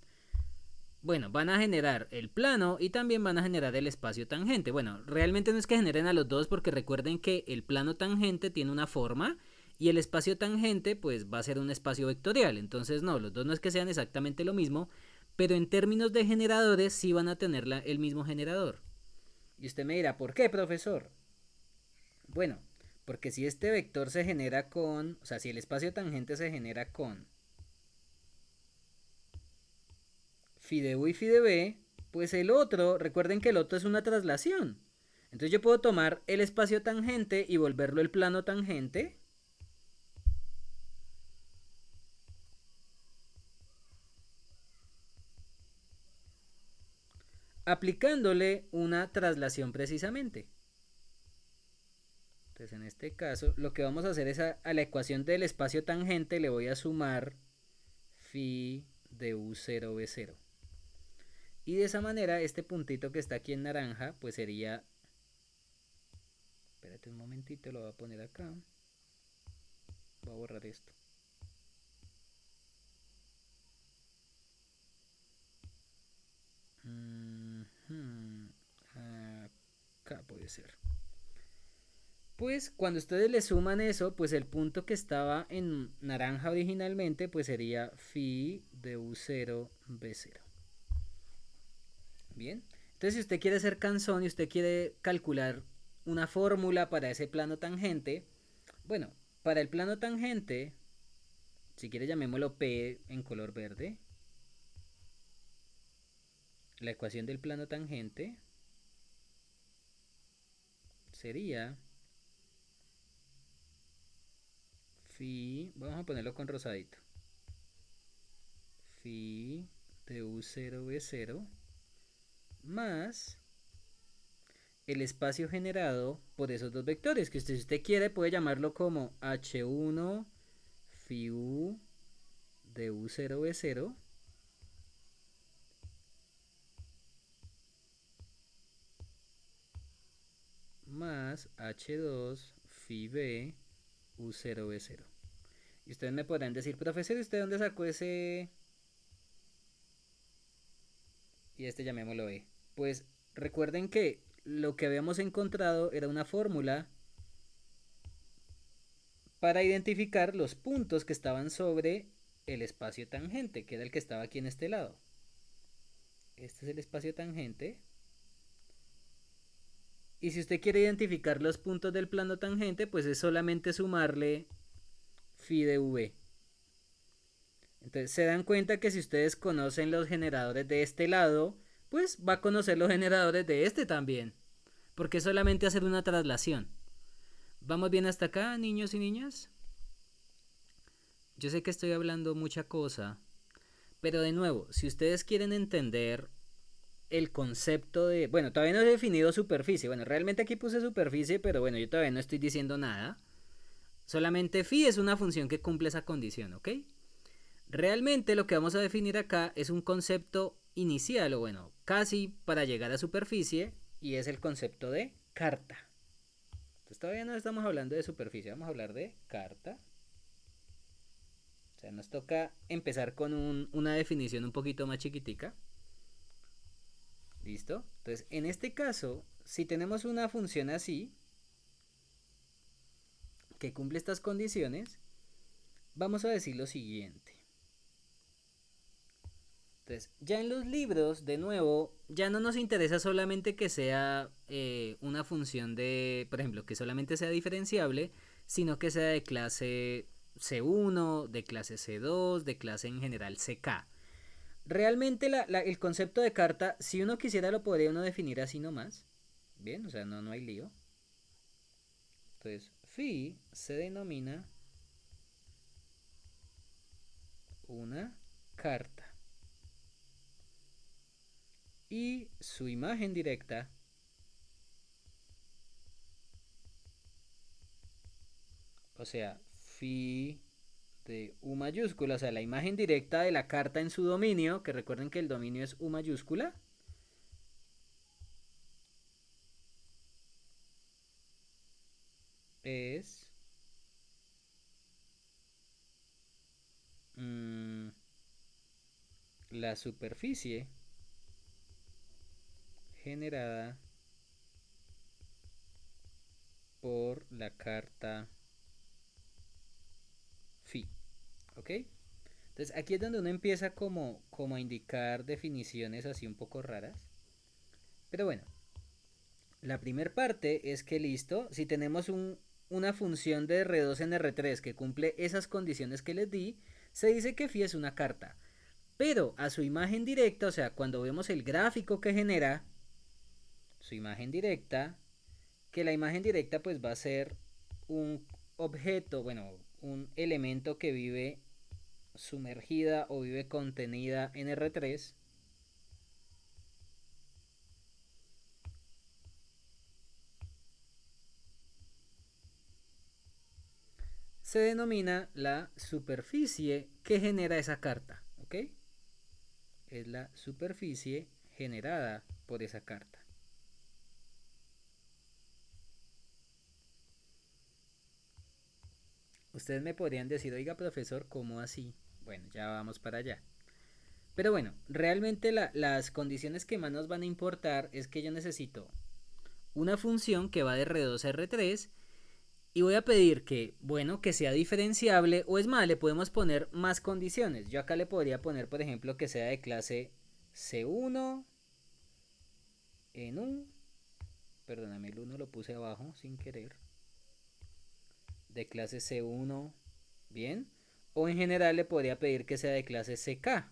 bueno, van a generar el plano y también van a generar el espacio tangente. Bueno, realmente no es que generen a los dos porque recuerden que el plano tangente tiene una forma y el espacio tangente pues va a ser un espacio vectorial. Entonces no, los dos no es que sean exactamente lo mismo, pero en términos de generadores sí van a tener el mismo generador. Y usted me dirá, ¿por qué, profesor? Bueno, porque si este vector se genera con, o sea, si el espacio tangente se genera con phi de u y phi de b, pues el otro, recuerden que el otro es una traslación. Entonces yo puedo tomar el espacio tangente y volverlo el plano tangente. Aplicándole una traslación precisamente. Entonces en este caso lo que vamos a hacer es a la ecuación del espacio tangente le voy a sumar phi de u0b0. Y de esa manera este puntito que está aquí en naranja pues sería, espérate un momentito, lo voy a poner acá, voy a borrar esto. Acá puede ser. Pues cuando ustedes le suman eso, pues el punto que estaba en naranja originalmente, pues sería phi de u0 b0. Bien, entonces si usted quiere ser cansón y usted quiere calcular una fórmula para ese plano tangente, bueno, para el plano tangente, si quiere llamémoslo P en color verde, la ecuación del plano tangente sería phi, vamos a ponerlo con rosadito, phi de u0 b0 más el espacio generado por esos dos vectores, que usted, si usted quiere puede llamarlo como h1 phi u de u0 b0 más h2 phi b u0 b0. Y ustedes me podrán decir, profesor, ¿usted dónde sacó ese? Y este llamémoslo E. Pues recuerden que lo que habíamos encontrado era una fórmula para identificar los puntos que estaban sobre el espacio tangente, que era el que estaba aquí en este lado. Este es el espacio tangente. Y si usted quiere identificar los puntos del plano tangente, pues es solamente sumarle phi de v. Entonces se dan cuenta que si ustedes conocen los generadores de este lado, pues va a conocer los generadores de este también. Porque es solamente hacer una traslación. ¿Vamos bien hasta acá, niños y niñas? Yo sé que estoy hablando mucha cosa, pero de nuevo, si ustedes quieren entender el concepto de... Bueno, todavía no he definido superficie. Bueno, realmente aquí puse superficie, pero bueno, yo todavía no estoy diciendo nada. Solamente phi es una función que cumple esa condición, ¿ok? Realmente lo que vamos a definir acá es un concepto inicial, o bueno, casi para llegar a superficie, y es el concepto de carta. Entonces todavía no estamos hablando de superficie, vamos a hablar de carta. O sea, nos toca empezar con una definición un poquito más chiquitica. ¿Listo? Entonces, en este caso, si tenemos una función así, que cumple estas condiciones, vamos a decir lo siguiente. Entonces, ya en los libros, de nuevo, ya no nos interesa solamente que sea una función de, por ejemplo, que solamente sea diferenciable, sino que sea de clase C1, de clase C2, de clase en general CK. Realmente el concepto de carta, si uno quisiera, lo podría uno definir así nomás. Bien, o sea, no hay lío. Entonces, phi se denomina una carta. Y su imagen directa o sea, phi de U mayúscula, o sea, la imagen directa de la carta en su dominio, que recuerden que el dominio es U mayúscula, es la superficie generada por la carta phi, ¿ok? Entonces aquí es donde uno empieza como a indicar definiciones así un poco raras, pero bueno, la primera parte es que listo, si tenemos una función de R2 en R3 que cumple esas condiciones que les di, se dice que phi es una carta. Pero a su imagen directa, o sea, cuando vemos el gráfico que genera, su imagen directa, que la imagen directa pues va a ser un objeto, bueno, un elemento que vive sumergida o vive contenida en R3. Se denomina la superficie que genera esa carta, ¿ok? Es la superficie generada por esa carta. Ustedes me podrían decir, oiga profesor, ¿cómo así? Bueno, ya vamos para allá. Pero bueno, realmente las condiciones que más nos van a importar es que yo necesito una función que va de R2 a R3 y voy a pedir que, bueno, que sea diferenciable o es más, le podemos poner más condiciones. Yo acá le podría poner, por ejemplo, que sea de clase C1 en U, perdóname, el 1 lo puse abajo sin querer, de clase C1, bien, o en general le podría pedir que sea de clase CK.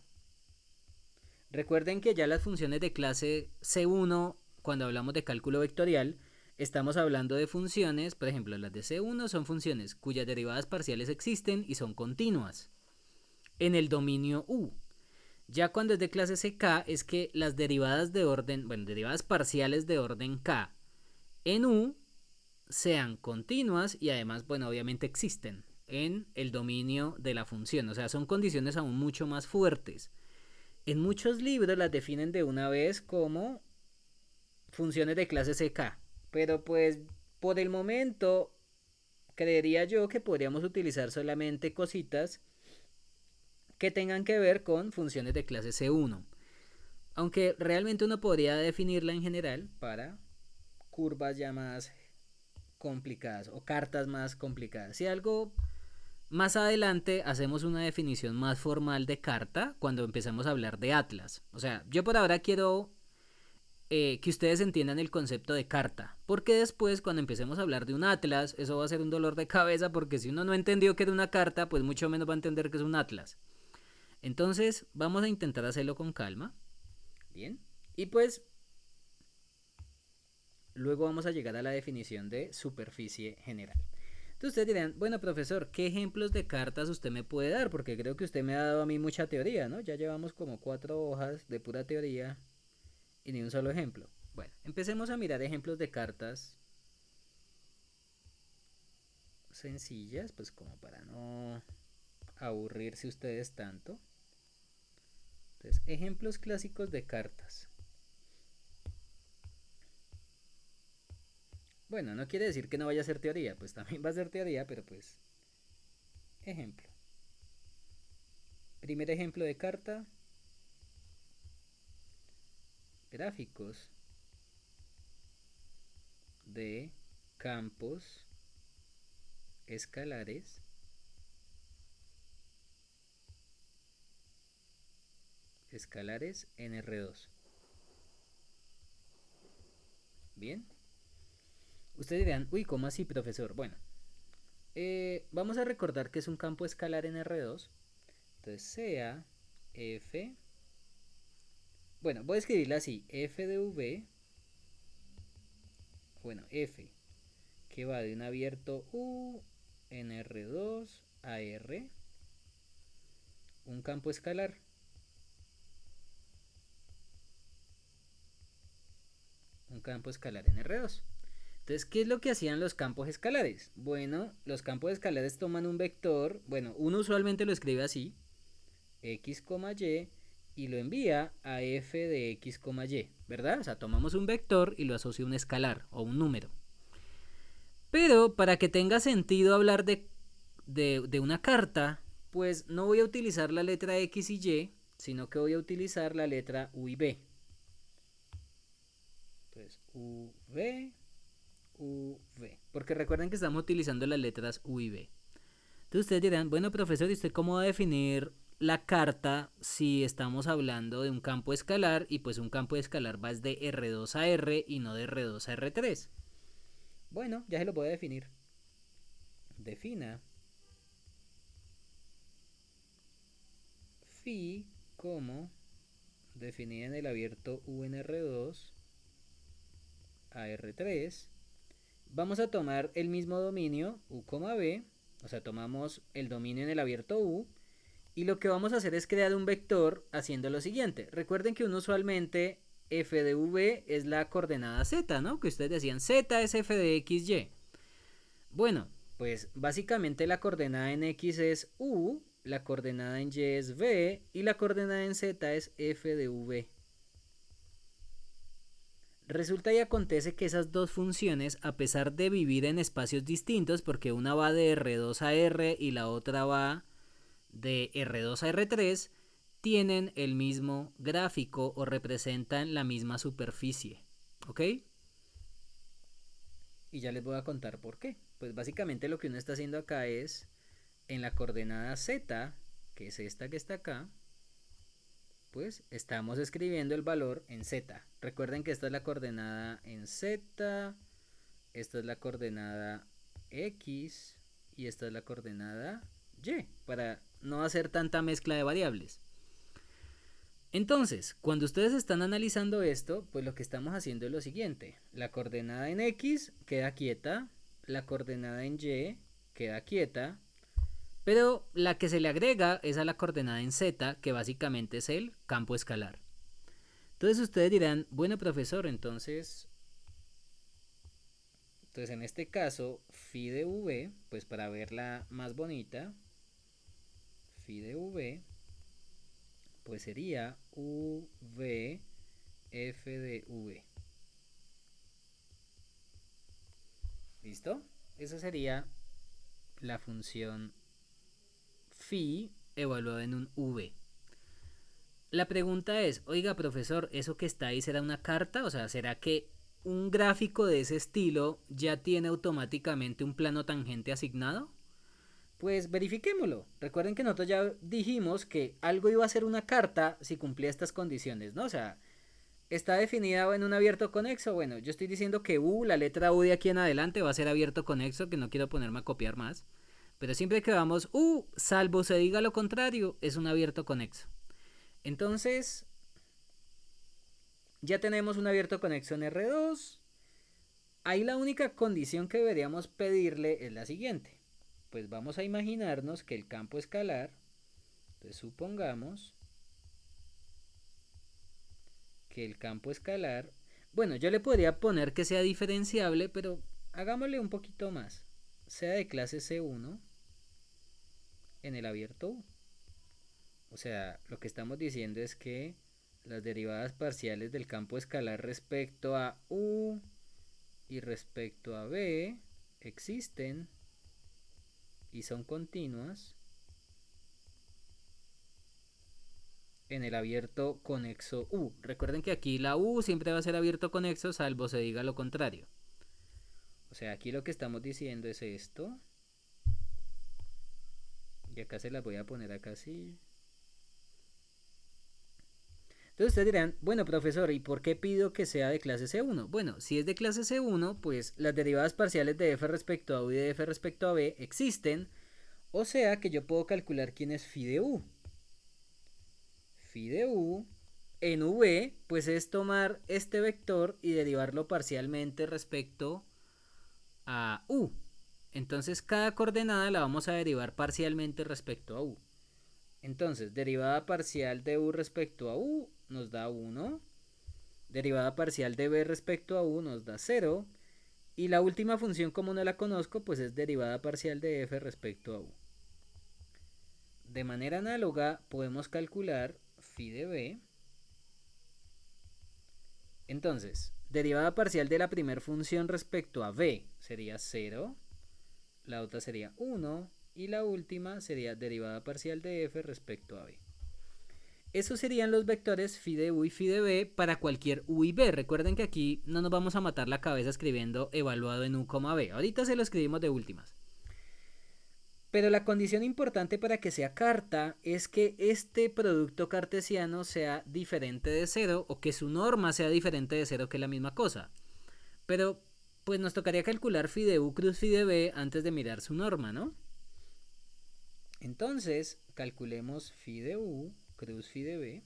Recuerden que ya las funciones de clase C1, cuando hablamos de cálculo vectorial, estamos hablando de funciones, por ejemplo, las de C1 son funciones cuyas derivadas parciales existen y son continuas en el dominio U. Ya cuando es de clase CK es que las derivadas de orden, bueno, derivadas parciales de orden K en U sean continuas y además, bueno, obviamente existen en el dominio de la función. O sea, son condiciones aún mucho más fuertes. En muchos libros las definen de una vez como funciones de clase CK. Pero pues por el momento creería yo que podríamos utilizar solamente cositas que tengan que ver con funciones de clase C1. Aunque realmente uno podría definirla en general para curvas ya más complicadas o cartas más complicadas. Si algo más adelante hacemos una definición más formal de carta cuando empecemos a hablar de atlas. O sea, yo por ahora quiero que ustedes entiendan el concepto de carta. Porque después, cuando empecemos a hablar de un atlas, eso va a ser un dolor de cabeza. Porque si uno no entendió que era una carta, pues mucho menos va a entender que es un atlas. Entonces, vamos a intentar hacerlo con calma. Bien. Y pues, luego vamos a llegar a la definición de superficie general. Entonces ustedes dirán, bueno profesor, ¿qué ejemplos de cartas usted me puede dar? Porque creo que usted me ha dado a mí mucha teoría, ¿no? Ya llevamos como 4 hojas de pura teoría y ni un solo ejemplo. Bueno, empecemos a mirar ejemplos de cartas sencillas, pues como para no aburrirse ustedes tanto. Entonces, ejemplos clásicos de cartas. Bueno, no quiere decir que no vaya a ser teoría, pues también va a ser teoría, pero pues, ejemplo. Primer ejemplo de carta, gráficos de campos escalares en R2. Bien. Ustedes dirán, uy, ¿cómo así, profesor? Bueno, vamos a recordar que es un campo escalar en R2. Entonces sea F. Bueno, voy a escribirla así. F de V. Bueno, F. Que va de un abierto U en R2 a R. Un campo escalar. Un campo escalar en R2. Entonces, ¿qué es lo que hacían los campos escalares? Bueno, los campos escalares toman un vector, bueno, uno usualmente lo escribe así, x, y lo envía a f de x, y, ¿verdad? O sea, tomamos un vector y lo asocia a un escalar o un número. Pero para que tenga sentido hablar de una carta, pues no voy a utilizar la letra x y y, sino que voy a utilizar la letra u y b. Entonces, v, porque recuerden que estamos utilizando las letras U y B. Entonces ustedes dirán, bueno profesor, ¿y usted cómo va a definir la carta si estamos hablando de un campo escalar y pues un campo escalar va de R2 a R y no de R2 a R3? Bueno, ya se lo voy a definir. Defina phi como definida en el abierto U en R2 a R3. Vamos a tomar el mismo dominio U, B, o sea, tomamos el dominio en el abierto U y lo que vamos a hacer es crear un vector haciendo lo siguiente. Recuerden que uno usualmente f de v es la coordenada z, ¿no? Que ustedes decían z es f de x, y. Bueno, pues básicamente la coordenada en x es u, la coordenada en y es v y la coordenada en z es f de v. Resulta y acontece que esas dos funciones, a pesar de vivir en espacios distintos, porque una va de R2 a R y la otra va de R2 a R3, tienen el mismo gráfico o representan la misma superficie. ¿Ok? Y ya les voy a contar por qué. Pues básicamente lo que uno está haciendo acá es en la coordenada Z, que es esta que está acá, pues estamos escribiendo el valor en Z. Recuerden que esta es la coordenada en Z, esta es la coordenada X y esta es la coordenada Y, para no hacer tanta mezcla de variables. Entonces, cuando ustedes están analizando esto, pues lo que estamos haciendo es lo siguiente. La coordenada en X queda quieta, la coordenada en Y queda quieta, pero la que se le agrega es a la coordenada en Z, que básicamente es el campo escalar. Entonces ustedes dirán, bueno profesor, entonces en este caso, phi de v, pues para verla más bonita, phi de v, pues sería v f de v. ¿Listo? Esa sería la función phi evaluada en un v. La pregunta es, oiga profesor, ¿eso que está ahí será una carta? O sea, ¿será que un gráfico de ese estilo ya tiene automáticamente un plano tangente asignado? Pues verifiquémoslo. Recuerden que nosotros ya dijimos que algo iba a ser una carta si cumplía estas condiciones, ¿no? O sea, está definida en un abierto conexo. Bueno, yo estoy diciendo que U, la letra U de aquí en adelante va a ser abierto conexo, que no quiero ponerme a copiar más. Pero siempre que vamos U, salvo se diga lo contrario, es un abierto conexo. Entonces, ya tenemos un abierto conexo en R2. Ahí la única condición que deberíamos pedirle es la siguiente. Pues vamos a imaginarnos que el campo escalar, entonces supongamos que el campo escalar, bueno, yo le podría poner que sea diferenciable, pero hagámosle un poquito más. Sea de clase C1 en el abierto U. O sea, lo que estamos diciendo es que las derivadas parciales del campo escalar respecto a U y respecto a B existen y son continuas en el abierto conexo U. Recuerden que aquí la U siempre va a ser abierto conexo salvo se diga lo contrario. O sea, aquí lo que estamos diciendo es esto. Y acá se las voy a poner acá así. Entonces ustedes dirán, bueno profesor, ¿y por qué pido que sea de clase C1? Bueno, si es de clase C1, pues las derivadas parciales de f respecto a U y de f respecto a B existen. O sea que yo puedo calcular quién es phi de U. Phi de U en V, pues es tomar este vector y derivarlo parcialmente respecto a U. Entonces cada coordenada la vamos a derivar parcialmente respecto a U. Entonces, derivada parcial de U respecto a U nos da 1. Derivada parcial de B respecto a U nos da 0. Y la última función, como no la conozco, pues es derivada parcial de F respecto a U. De manera análoga, podemos calcular phi de B. Entonces, derivada parcial de la primera función respecto a B sería 0. La otra sería 1. Y la última sería derivada parcial de F respecto a B. Esos serían los vectores phi de U y phi de B para cualquier U y B. Recuerden que aquí no nos vamos a matar la cabeza escribiendo evaluado en U, B. Ahorita se lo escribimos de últimas. Pero la condición importante para que sea carta es que este producto cartesiano sea diferente de cero o que su norma sea diferente de cero, que es la misma cosa. Pero pues nos tocaría calcular phi de U cruz phi de B antes de mirar su norma, ¿no? Entonces, calculemos phi de U cruz phi de B,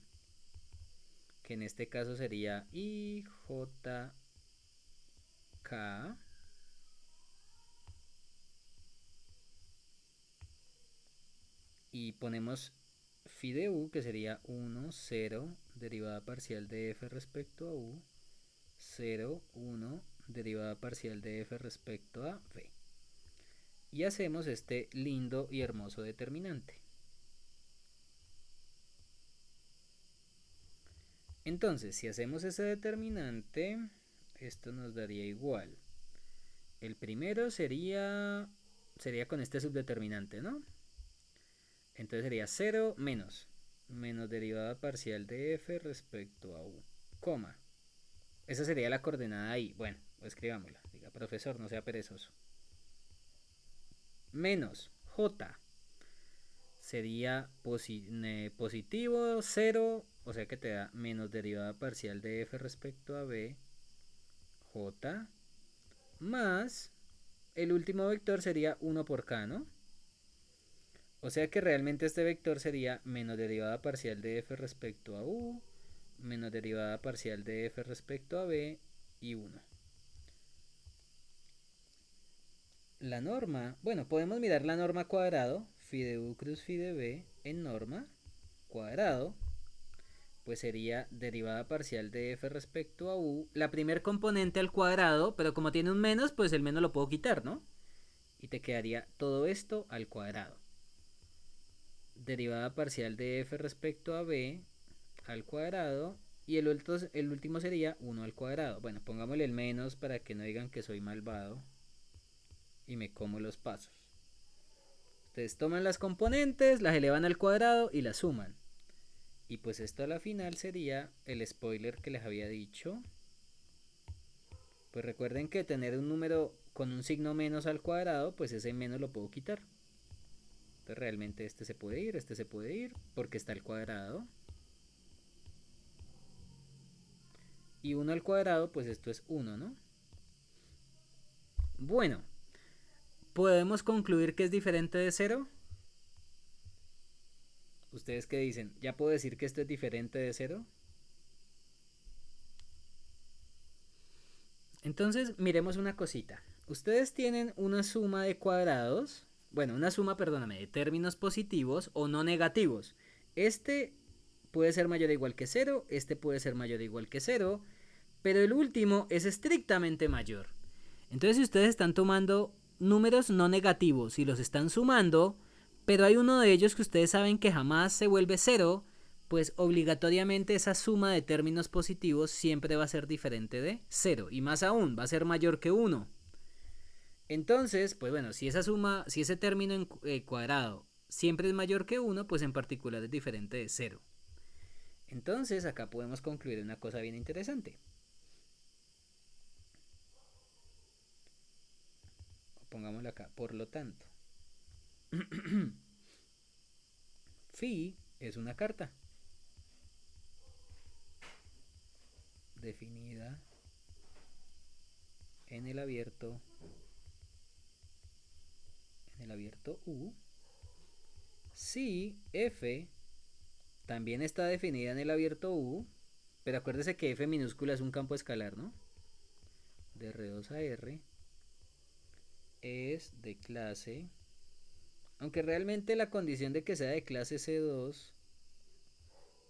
que en este caso sería IJK, y ponemos phi de U, que sería 1, 0, derivada parcial de f respecto a U, 0, 1, derivada parcial de f respecto a v. Y hacemos este lindo y hermoso determinante. Entonces, si hacemos ese determinante, esto nos daría igual. El primero sería con este subdeterminante, ¿no? Entonces sería 0 menos derivada parcial de f respecto a u, coma. Esa sería la coordenada ahí. Bueno, escribámosla. Diga, profesor, no sea perezoso. Menos j sería positivo 0, o sea que te da menos derivada parcial de f respecto a b, j, más el último vector sería 1 por k, ¿no? O sea que realmente este vector sería menos derivada parcial de f respecto a u, menos derivada parcial de f respecto a b y 1. La norma, bueno, podemos mirar la norma cuadrado, phi de u cruz phi de b en norma cuadrado, pues sería derivada parcial de f respecto a u, la primer componente al cuadrado, pero como tiene un menos, pues el menos lo puedo quitar, ¿no? Y te quedaría todo esto al cuadrado. Derivada parcial de f respecto a b al cuadrado, y el último sería 1 al cuadrado. Bueno, pongámosle el menos para que no digan que soy malvado y me como los pasos. Ustedes toman las componentes, las elevan al cuadrado y las suman. Y pues esto a la final sería el spoiler que les había dicho. Pues recuerden que tener un número con un signo menos al cuadrado, pues ese menos lo puedo quitar. Entonces realmente este se puede ir, porque está al cuadrado. Y 1 al cuadrado, pues esto es 1, ¿no? Bueno, ¿podemos concluir que es diferente de 0? ¿Ustedes qué dicen? ¿Ya puedo decir que esto es diferente de 0? Entonces, miremos una cosita. Ustedes tienen una suma de cuadrados, bueno, una suma, perdóname, de términos positivos o no negativos. Este puede ser mayor o igual que 0, este puede ser mayor o igual que 0, pero el último es estrictamente mayor. Entonces, si ustedes están tomando números no negativos y los están sumando, pero hay uno de ellos que ustedes saben que jamás se vuelve 0, pues obligatoriamente esa suma de términos positivos siempre va a ser diferente de 0 y más aún va a ser mayor que 1. Entonces, pues bueno, si esa suma, si ese término en cuadrado siempre es mayor que 1, pues en particular es diferente de 0. Entonces, acá podemos concluir una cosa bien interesante. Pongámoslo acá, por lo tanto, phi es una carta definida en el abierto U. Si f también está definida en el abierto U, pero acuérdese que f minúscula es un campo escalar, ¿no? De R2 a R es de clase, aunque realmente la condición de que sea de clase C2,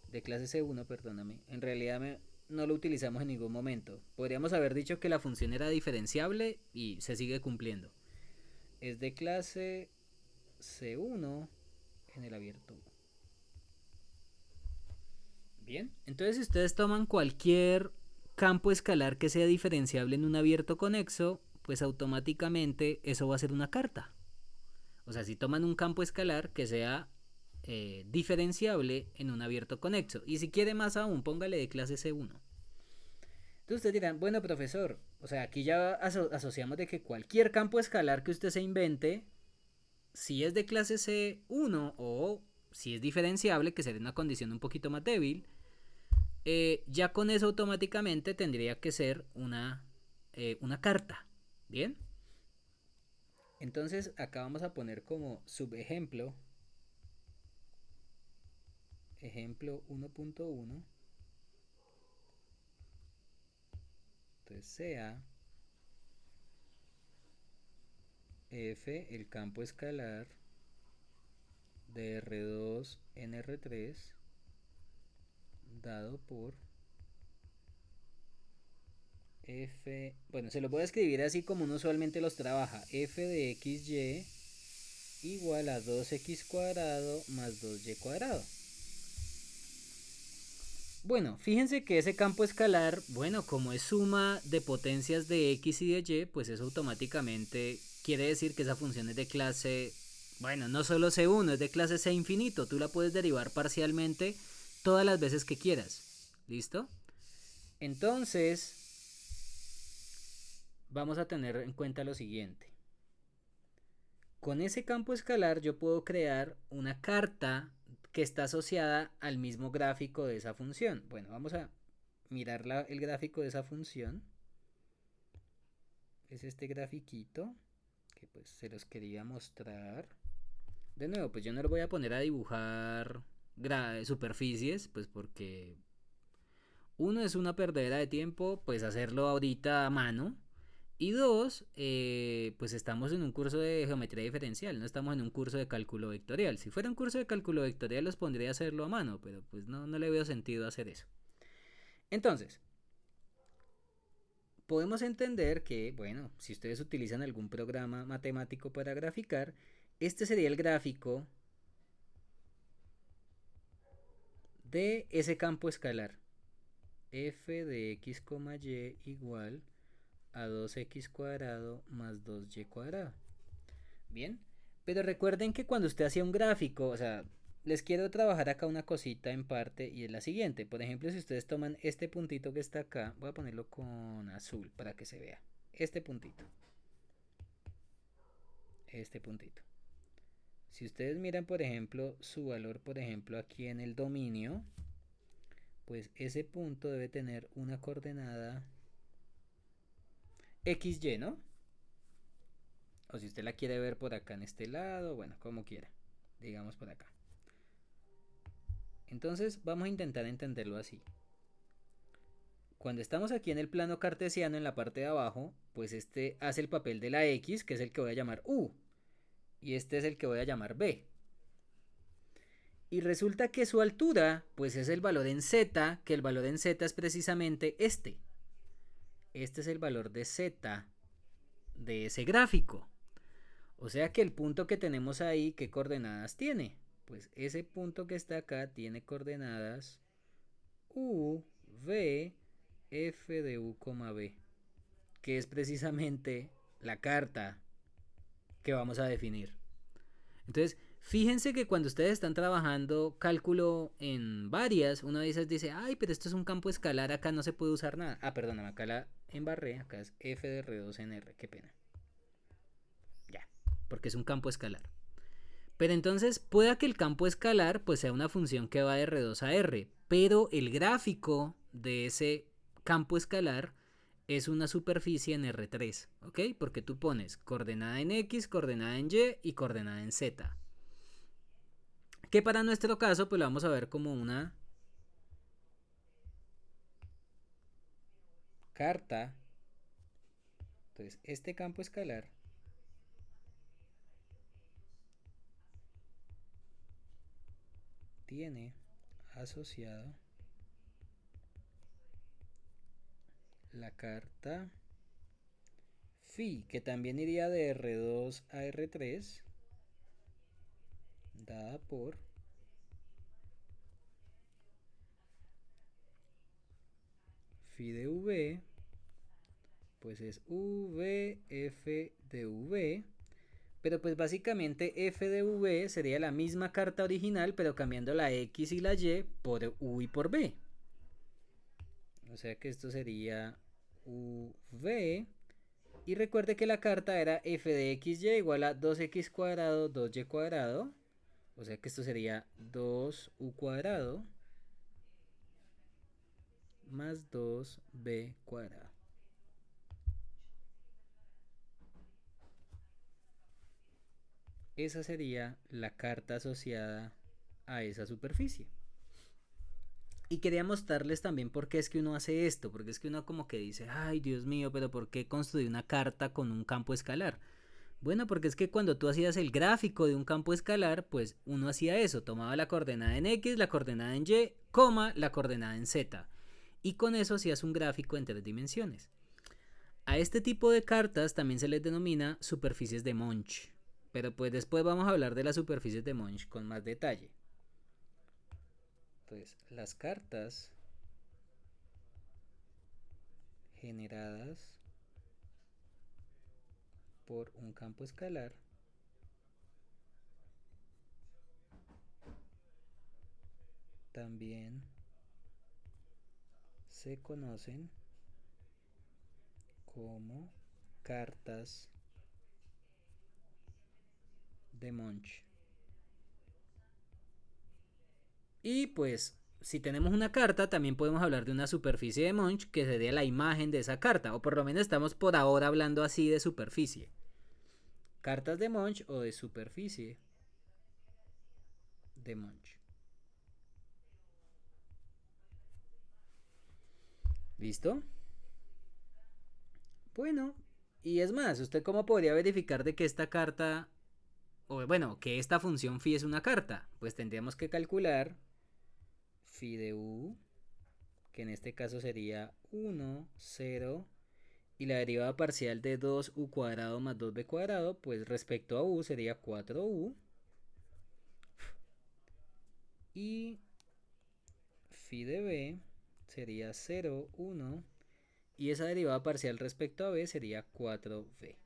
de clase C1, perdóname, en realidad no lo utilizamos en ningún momento. Podríamos haber dicho que la función era diferenciable y se sigue cumpliendo. Es de clase C1 en el abierto. Bien, entonces si ustedes toman cualquier campo escalar que sea diferenciable en un abierto conexo, pues automáticamente eso va a ser una carta. O sea, si toman un campo escalar que sea diferenciable en un abierto conexo. Y si quiere más aún, póngale de clase C1. Entonces ustedes dirán, bueno profesor, o sea, aquí ya asociamos de que cualquier campo escalar que usted se invente, si es de clase C1 o si es diferenciable, que sería una condición un poquito más débil, ya con eso automáticamente tendría que ser una carta. ¿Bien? Entonces acá vamos a poner como subejemplo, ejemplo 1.1. Entonces sea f el campo escalar de R2 en R3 dado por f, bueno, se lo voy a escribir así como uno usualmente los trabaja, f de xy igual a 2x cuadrado más 2y cuadrado. Bueno, fíjense que ese campo escalar, bueno, como es suma de potencias de x y de y, pues eso automáticamente quiere decir que esa función es de clase, bueno, no solo C1, es de clase C infinito. Tú la puedes derivar parcialmente todas las veces que quieras. ¿Listo? Entonces, vamos a tener en cuenta lo siguiente. Con ese campo escalar yo puedo crear una carta que está asociada al mismo gráfico de esa función. Bueno, vamos a mirar el gráfico de esa función. Es este grafiquito que pues se los quería mostrar. De nuevo, pues yo no lo voy a poner a dibujar superficies, pues porque uno es una perdedera de tiempo, pues hacerlo ahorita a mano. Y dos, pues estamos en un curso de geometría diferencial, no estamos en un curso de cálculo vectorial. Si fuera un curso de cálculo vectorial los pondría a hacerlo a mano, pero pues no le veo sentido hacer eso. Entonces, podemos entender que, bueno, si ustedes utilizan algún programa matemático para graficar, este sería el gráfico de ese campo escalar. F de x, y igual a 2x cuadrado más 2y cuadrado. Bien, pero recuerden que cuando usted hacía un gráfico, o sea, les quiero trabajar acá una cosita en parte y es la siguiente. Por ejemplo, si ustedes toman este puntito que está acá, voy a ponerlo con azul para que se vea. Este puntito. Este puntito. Si ustedes miran, por ejemplo, su valor, por ejemplo, aquí en el dominio, pues ese punto debe tener una coordenada XY, ¿no? O si usted la quiere ver por acá en este lado, bueno, como quiera. Digamos por acá. Entonces vamos a intentar entenderlo así. Cuando estamos aquí en el plano cartesiano en la parte de abajo, pues este hace el papel de la X, que es el que voy a llamar U. Y este es el que voy a llamar B. Y resulta que su altura, pues es el valor en Z, que el valor en Z es precisamente este. Este es el valor de Z de ese gráfico. O sea que el punto que tenemos ahí, ¿qué coordenadas tiene? Pues ese punto que está acá tiene coordenadas U, V, F de U, B, que es precisamente la carta que vamos a definir. Entonces, fíjense que cuando ustedes están trabajando cálculo en varias, uno de esas dice, ay, pero esto es un campo escalar, acá no se puede usar nada. Ah, perdóname, acá la embarré, acá es F de R2 en R, qué pena. Ya, porque es un campo escalar. Pero entonces pueda que el campo escalar pues sea una función que va de R2 a R, pero el gráfico de ese campo escalar es una superficie en R3, ¿ok? Porque tú pones coordenada en X, coordenada en Y y coordenada en Z. Que para nuestro caso pues lo vamos a ver como una carta. Entonces este campo escalar tiene asociado la carta phi, que también iría de R2 a R3, dada por phi de V, pues es VF de V, pero pues básicamente F de V sería la misma carta original, pero cambiando la X y la Y por U y por V. O sea que esto sería UV. Y recuerde que la carta era F de XY igual a 2x cuadrado, 2y cuadrado. O sea que esto sería 2u cuadrado más 2b cuadrado. Esa sería la carta asociada a esa superficie. Y quería mostrarles también por qué es que uno hace esto, porque es que uno como que dice, ay Dios mío, pero ¿por qué construir una carta con un campo escalar? Bueno, porque es que cuando tú hacías el gráfico de un campo escalar, pues uno hacía eso, tomaba la coordenada en X, la coordenada en Y, coma, la coordenada en Z. Y con eso hacías un gráfico en 3 dimensiones. A este tipo de cartas también se les denomina superficies de Monch. Pero pues después vamos a hablar de las superficies de Monch con más detalle. Entonces, las cartas generadas por un campo escalar también se conocen como cartas de Monch. Y pues, si tenemos una carta, también podemos hablar de una superficie de Monch, que sería la imagen de esa carta, o por lo menos estamos por ahora hablando así de superficie. Cartas de Monch o de superficie de Monch. ¿Listo? Bueno, y es más, ¿usted cómo podría verificar de que esta carta, o bueno, que esta función phi es una carta? Pues tendríamos que calcular phi de u, que en este caso sería 1, 0, y la derivada parcial de 2u cuadrado más 2b cuadrado, pues respecto a u sería 4u, y phi de b sería 0, 1, y esa derivada parcial respecto a b sería 4b.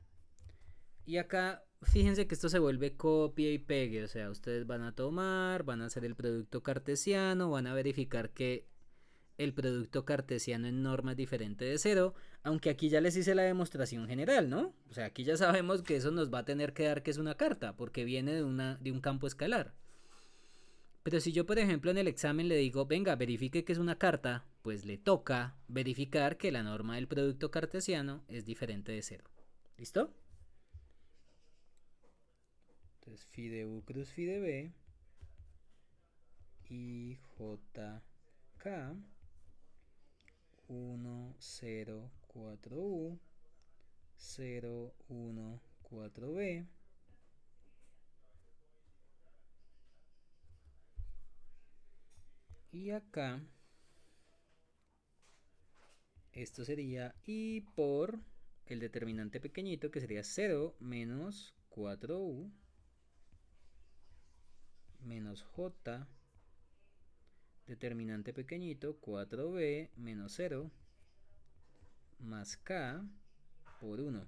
Y acá, fíjense que esto se vuelve copia y pegue, o sea, ustedes van a tomar, van a hacer el producto cartesiano, van a verificar que el producto cartesiano en norma es diferente de cero, aunque aquí ya les hice la demostración general, ¿no? O sea, aquí ya sabemos que eso nos va a tener que dar que es una carta, porque viene de un campo escalar. Pero si yo, por ejemplo, en el examen le digo, venga, verifique que es una carta, pues le toca verificar que la norma del producto cartesiano es diferente de cero. ¿Listo? Entonces, phi de u cruz phi de b y jk 1, 0, 4u 0, 1, 4b y acá esto sería y por el determinante pequeñito que sería 0 menos 4u menos j determinante pequeñito 4b menos 0 más k por 1.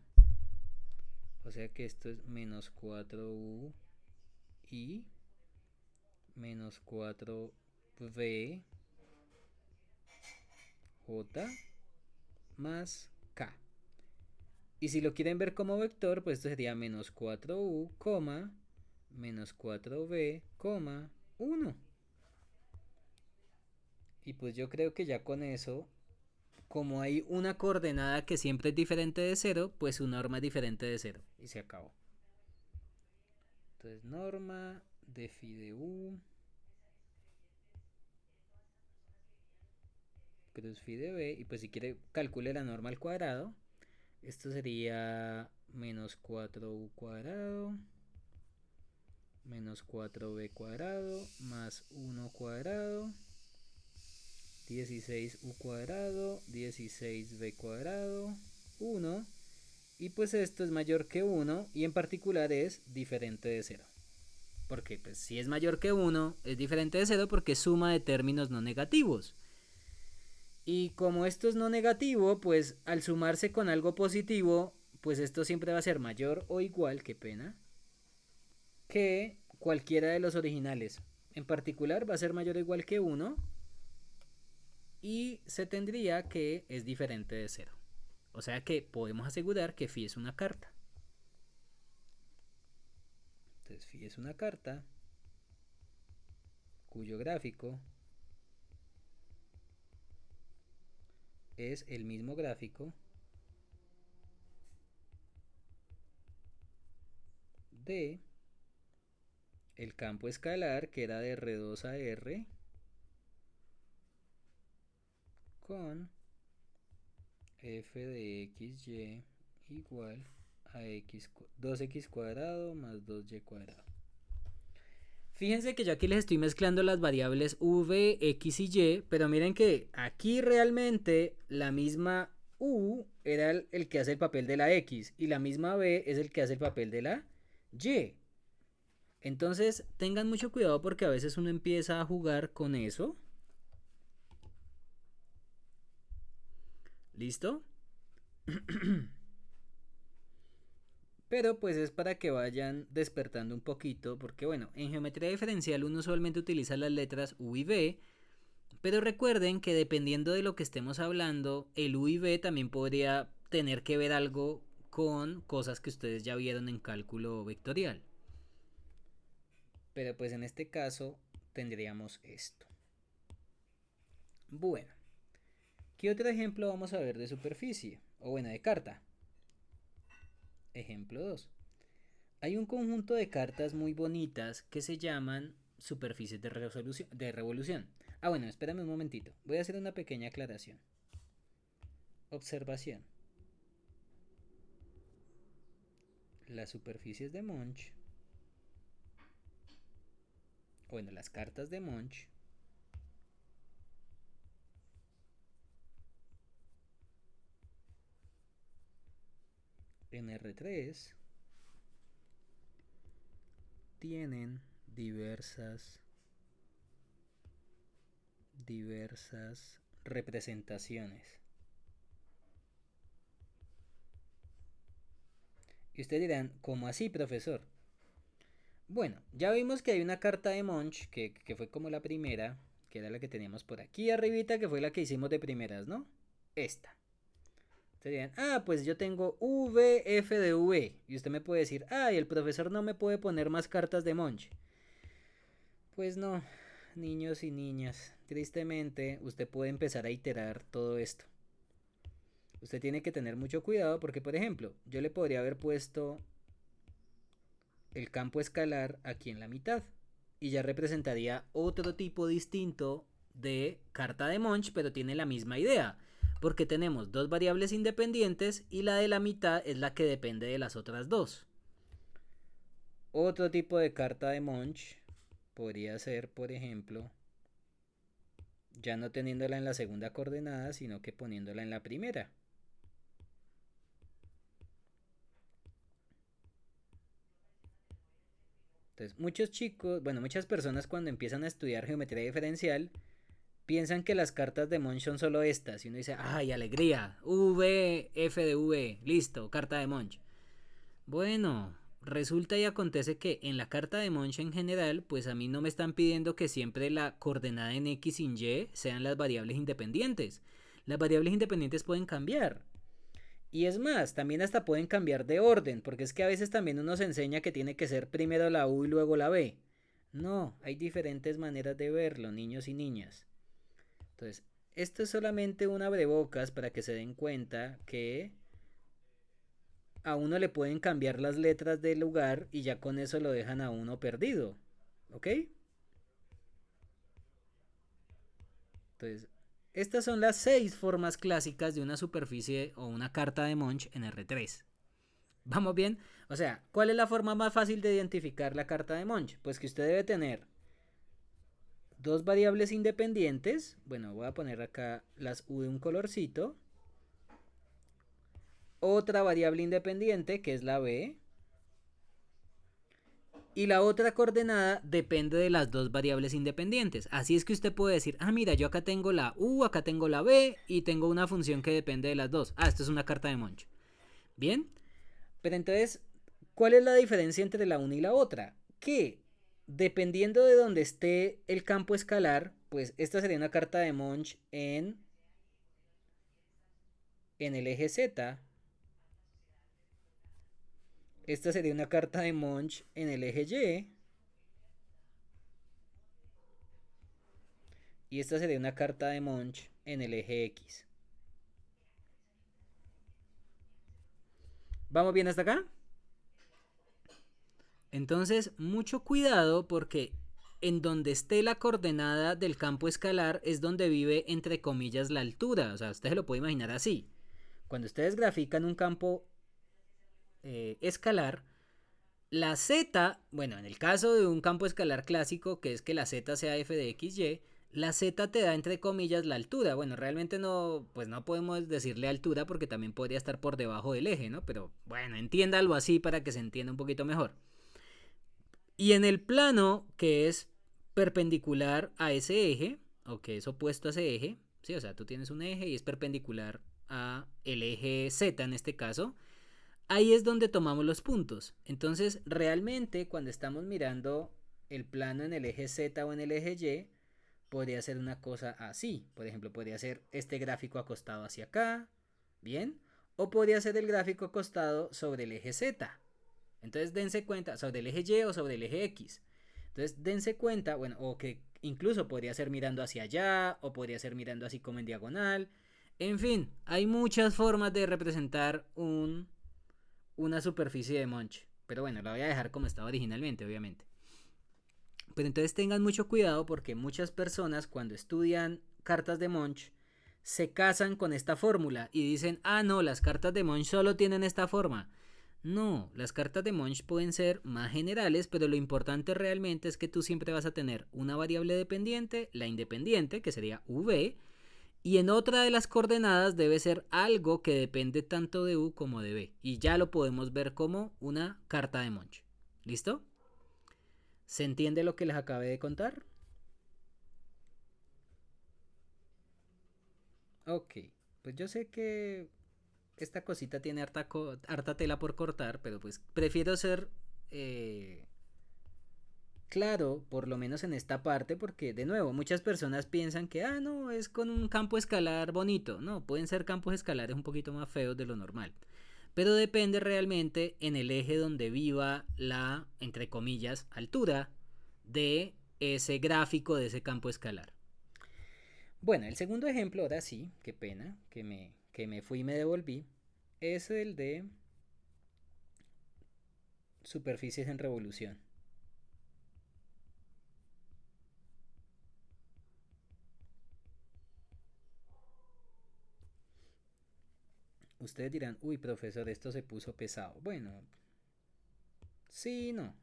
O sea que esto es menos 4u y menos 4b j más k. Y si lo quieren ver como vector, pues esto sería menos 4u, menos 4b, 1. Y pues yo creo que ya con eso, como hay una coordenada que siempre es diferente de 0, pues su norma es diferente de 0. Y se acabó. Entonces norma de phi de u cruz phi de b. Y pues si quiere calcule la norma al cuadrado. Esto sería menos 4u cuadrado menos 4b cuadrado más 1 cuadrado 16u cuadrado 16b cuadrado 1 y pues esto es mayor que 1 y en particular es diferente de 0 porque pues si es mayor que 1 es diferente de 0 porque es suma de términos no negativos y como esto es no negativo pues al sumarse con algo positivo pues esto siempre va a ser mayor o igual, qué pena, que cualquiera de los originales. En particular va a ser mayor o igual que 1 y se tendría que es diferente de 0. O sea que podemos asegurar que phi es una carta. Entonces phi es una carta cuyo gráfico es el mismo gráfico de el campo escalar que era de R2 a R con f de xy igual a x 2x cuadrado más 2y cuadrado. Fíjense que yo aquí les estoy mezclando las variables v, x y y, pero miren que aquí realmente la misma u era el que hace el papel de la x y la misma b es el que hace el papel de la y. Entonces tengan mucho cuidado porque a veces uno empieza a jugar con eso. ¿Listo? Pero pues es para que vayan despertando un poquito, porque bueno, en geometría diferencial uno usualmente utiliza las letras u y v, pero recuerden que dependiendo de lo que estemos hablando, el u y v también podría tener que ver algo con cosas que ustedes ya vieron en cálculo vectorial. Pero pues en este caso tendríamos esto. Bueno, ¿qué otro ejemplo vamos a ver de superficie? O bueno, de carta. Ejemplo 2. Hay un conjunto de cartas muy bonitas que se llaman superficies de revolución. Ah, bueno, espérame un momentito. Voy a hacer una pequeña aclaración. Observación. Las superficies de Monch, bueno, las cartas de Monch, en R3 tienen diversas representaciones. Y ustedes dirán, ¿cómo así, profesor? Bueno, ya vimos que hay una carta de Monch, que fue como la primera, que era la que teníamos por aquí arribita, que fue la que hicimos de primeras, ¿no? Esta. Ustedes dirán, ah, pues yo tengo V, F de V. Y usted me puede decir, ah, y el profesor no me puede poner más cartas de Monch. Pues no, niños y niñas. Tristemente, usted puede empezar a iterar todo esto. Usted tiene que tener mucho cuidado porque, por ejemplo, yo le podría haber puesto el campo escalar aquí en la mitad y ya representaría otro tipo distinto de carta de Monch, pero tiene la misma idea, porque tenemos dos variables independientes y la de la mitad es la que depende de las otras dos. Otro tipo de carta de Monch podría ser, por ejemplo, ya no teniéndola en la segunda coordenada, sino que poniéndola en la primera. Entonces, muchos chicos, bueno, muchas personas cuando empiezan a estudiar geometría diferencial piensan que las cartas de Monch son solo estas. Y uno dice, ¡ay, alegría! V, F de V, listo, carta de Monch. Bueno, resulta y acontece que en la carta de Monch en general, pues a mí no me están pidiendo que siempre la coordenada en X y en Y sean las variables independientes. Las variables independientes pueden cambiar. Y es más, también hasta pueden cambiar de orden, porque es que a veces también uno se enseña que tiene que ser primero la U y luego la B. No, hay diferentes maneras de verlo, niños y niñas. Entonces, esto es solamente un abrebocas para que se den cuenta que a uno le pueden cambiar las letras del lugar y ya con eso lo dejan a uno perdido. ¿Ok? Entonces, estas son las 6 formas clásicas de una superficie o una carta de Monch en R3. ¿Vamos bien? O sea, ¿cuál es la forma más fácil de identificar la carta de Monch? Pues que usted debe tener dos variables independientes. Bueno, voy a poner acá las U de un colorcito. Otra variable independiente, que es la B. Y la otra coordenada depende de las dos variables independientes. Así es que usted puede decir, ah, mira, yo acá tengo la U, acá tengo la B y tengo una función que depende de las dos. Ah, esto es una carta de Monch. Bien, pero entonces, ¿cuál es la diferencia entre la una y la otra? Que dependiendo de donde esté el campo escalar, pues esta sería una carta de Monch en el eje Z. Esta sería una carta de Monch en el eje Y. Y esta sería una carta de Monch en el eje X. ¿Vamos bien hasta acá? Entonces, mucho cuidado porque en donde esté la coordenada del campo escalar es donde vive entre comillas la altura. O sea, usted se lo puede imaginar así. Cuando ustedes grafican un campo escalar, la z, bueno, en el caso de un campo escalar clásico, que es que la z sea f de xy, la z te da entre comillas la altura. Bueno, realmente no, pues no podemos decirle altura porque también podría estar por debajo del eje, ¿no? Pero bueno, entiéndalo así para que se entienda un poquito mejor. Y en el plano que es perpendicular a ese eje, o que es opuesto a ese eje, ¿sí? O sea, tú tienes un eje y es perpendicular a el eje Z en este caso, ahí es donde tomamos los puntos. Entonces, realmente cuando estamos mirando el plano en el eje Z o en el eje Y, podría ser una cosa así. Por ejemplo, podría ser este gráfico acostado hacia acá, ¿bien? O podría ser el gráfico acostado sobre el eje Z. Entonces dense cuenta, sobre el eje Y o sobre el eje X. Entonces dense cuenta, bueno, o que incluso podría ser mirando hacia allá, o podría ser mirando así como en diagonal. En fin, hay muchas formas de representar una superficie de Monch. Pero bueno, la voy a dejar como estaba originalmente, obviamente. Pero entonces tengan mucho cuidado porque muchas personas cuando estudian cartas de Monch se casan con esta fórmula y dicen, ah, no, las cartas de Monch solo tienen esta forma. No, las cartas de Monch pueden ser más generales, pero lo importante realmente es que tú siempre vas a tener una variable dependiente, la independiente, que sería V, y en otra de las coordenadas debe ser algo que depende tanto de U como de B. Y ya lo podemos ver como una carta de Monch. ¿Listo? ¿Se entiende lo que les acabé de contar? Ok, pues yo sé que esta cosita tiene harta tela por cortar, pero pues prefiero ser claro, por lo menos en esta parte, porque de nuevo, muchas personas piensan que, ah, no, es con un campo escalar bonito. No, pueden ser campos escalares un poquito más feos de lo normal. Pero depende realmente en el eje donde viva la, entre comillas, altura de ese gráfico de ese campo escalar. Bueno, el segundo ejemplo, ahora sí, qué pena, que me fui y me devolví, es el de superficies en revolución. Ustedes dirán, uy, profesor, esto se puso pesado. Bueno, sí, no.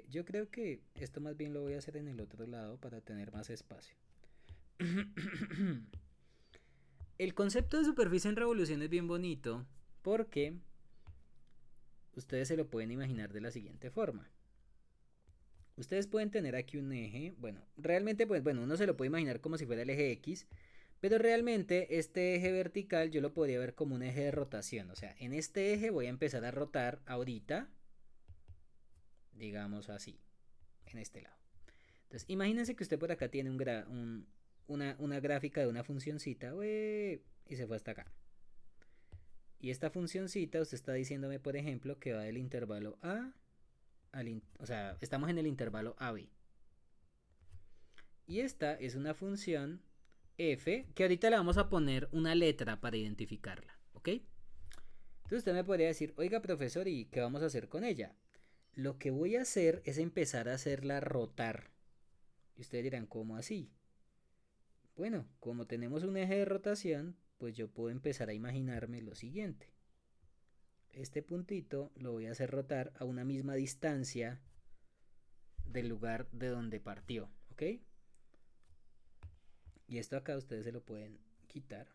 Yo creo que esto más bien lo voy a hacer en el otro lado para tener más espacio. El concepto de superficie en revolución es bien bonito porque ustedes se lo pueden imaginar de la siguiente forma. Ustedes pueden tener aquí un eje, bueno, realmente pues bueno, uno se lo puede imaginar como si fuera el eje X, pero realmente este eje vertical yo lo podría ver como un eje de rotación, o sea, en este eje voy a empezar a rotar ahorita, digamos así, en este lado. Entonces, imagínense que usted por acá tiene una gráfica de una funcioncita, y se fue hasta acá. Y esta funcioncita, usted está diciéndome, por ejemplo, que va del intervalo A o sea, estamos en el intervalo AB. Y esta es una función f, que ahorita le vamos a poner una letra para identificarla, ¿ok? Entonces usted me podría decir, oiga profesor, ¿y qué vamos a hacer con ella? Lo que voy a hacer es empezar a hacerla rotar. Y ustedes dirán, ¿cómo así? Bueno, como tenemos un eje de rotación, pues yo puedo empezar a imaginarme lo siguiente. Este puntito lo voy a hacer rotar a una misma distancia del lugar de donde partió, ¿ok? Y esto acá ustedes se lo pueden quitar.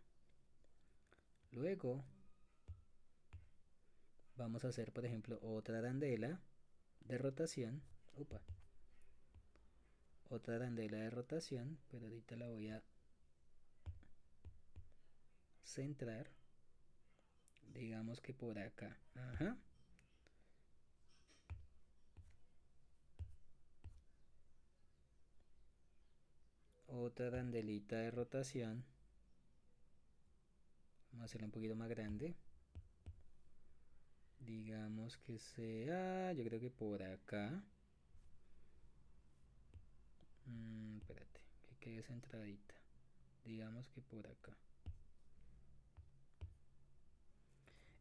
Luego vamos a hacer, por ejemplo, otra arandela de rotación. Upa. Otra arandela de rotación, pero ahorita la voy a centrar. Digamos que por acá. Ajá. Otra arandelita de rotación. Vamos a hacerla un poquito más grande. Digamos que sea, yo creo que por acá. Espérate, que quede centradita. Digamos que por acá.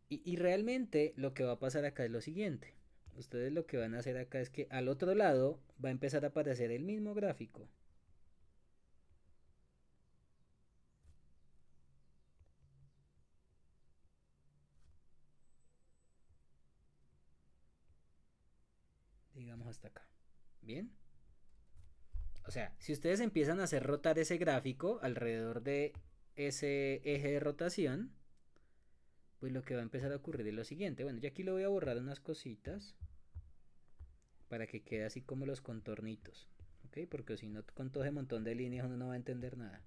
Y realmente lo que va a pasar acá es lo siguiente. Ustedes lo que van a hacer acá es que al otro lado va a empezar a aparecer el mismo gráfico. Digamos hasta acá. ¿Bien? O sea, si ustedes empiezan a hacer rotar ese gráfico alrededor de ese eje de rotación, pues lo que va a empezar a ocurrir es lo siguiente. Bueno, yo aquí le voy a borrar unas cositas para que quede así como los contornitos. ¿Ok? Porque si no, con todo ese montón de líneas uno no va a entender nada.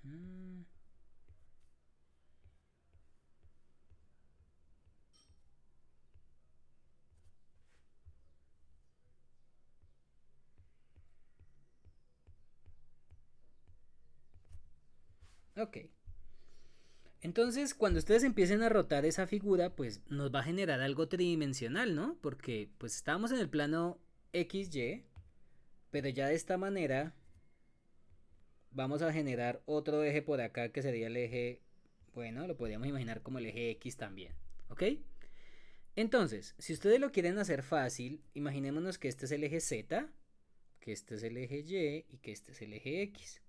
Uh-huh. Ok. Entonces, cuando ustedes empiecen a rotar esa figura, pues nos va a generar algo tridimensional, ¿no? Porque pues estábamos en el plano XY, pero ya de esta manera vamos a generar otro eje por acá que sería el eje, bueno, lo podríamos imaginar como el eje X también, ¿ok? Entonces, si ustedes lo quieren hacer fácil, imaginémonos que este es el eje Z, que este es el eje Y y que este es el eje X.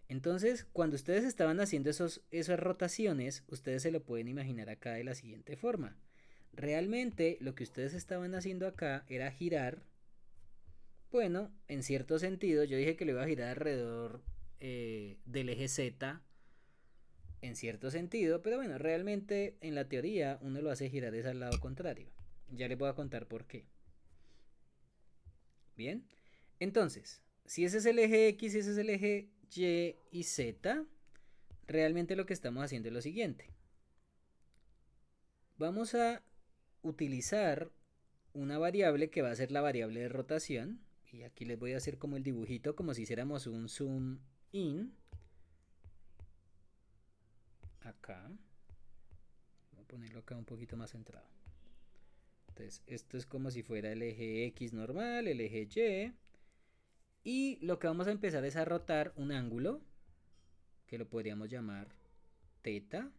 Entonces, cuando ustedes estaban haciendo esas rotaciones, ustedes se lo pueden imaginar acá de la siguiente forma. Realmente lo que ustedes estaban haciendo acá era girar Bueno, en cierto sentido, yo dije que lo iba a girar alrededor del eje Z, en cierto sentido, pero bueno, realmente en la teoría uno lo hace girar es al lado contrario. Ya les voy a contar por qué. Bien, entonces, si ese es el eje X y ese es el eje Y y Z, realmente lo que estamos haciendo es lo siguiente. Vamos a utilizar una variable que va a ser la variable de rotación. Y aquí les voy a hacer como el dibujito, como si hiciéramos un zoom in. Acá. Voy a ponerlo acá un poquito más centrado. Entonces, esto es como si fuera el eje X normal, el eje Y. Y lo que vamos a empezar es a rotar un ángulo, que lo podríamos llamar teta.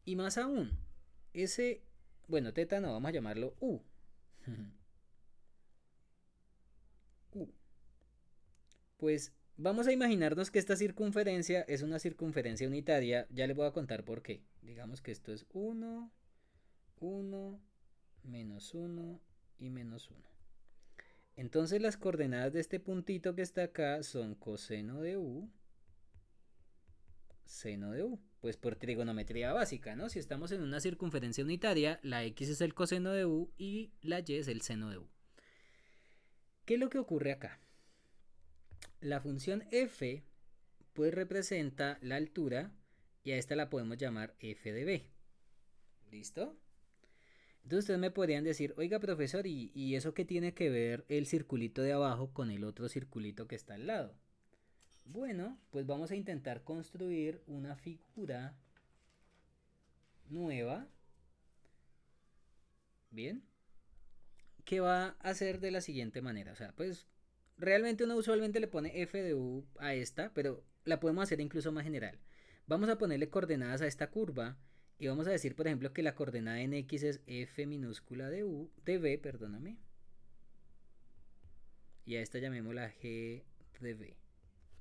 Y más aún, ese, bueno, teta no, vamos a llamarlo U. U. Pues vamos a imaginarnos que esta circunferencia es una circunferencia unitaria. Ya les voy a contar por qué. Digamos que esto es 1, 1, menos 1 y menos 1. Entonces las coordenadas de este puntito que está acá son coseno de U, seno de U. Pues por trigonometría básica, ¿no? Si estamos en una circunferencia unitaria, la X es el coseno de U y la Y es el seno de U. ¿Qué es lo que ocurre acá? La función f pues representa la altura y a esta la podemos llamar f de b. ¿Listo? Entonces ustedes me podrían decir, oiga profesor, ¿y eso qué tiene que ver el circulito de abajo con el otro circulito que está al lado? Bueno, pues vamos a intentar construir una figura nueva, ¿bien? Que va a ser de la siguiente manera. O sea, pues realmente uno usualmente le pone f de u a esta, pero la podemos hacer incluso más general. Vamos a ponerle coordenadas a esta curva y vamos a decir, por ejemplo, que la coordenada en x es f minúscula de u, de b, perdóname. Y a esta llamémosla g de b.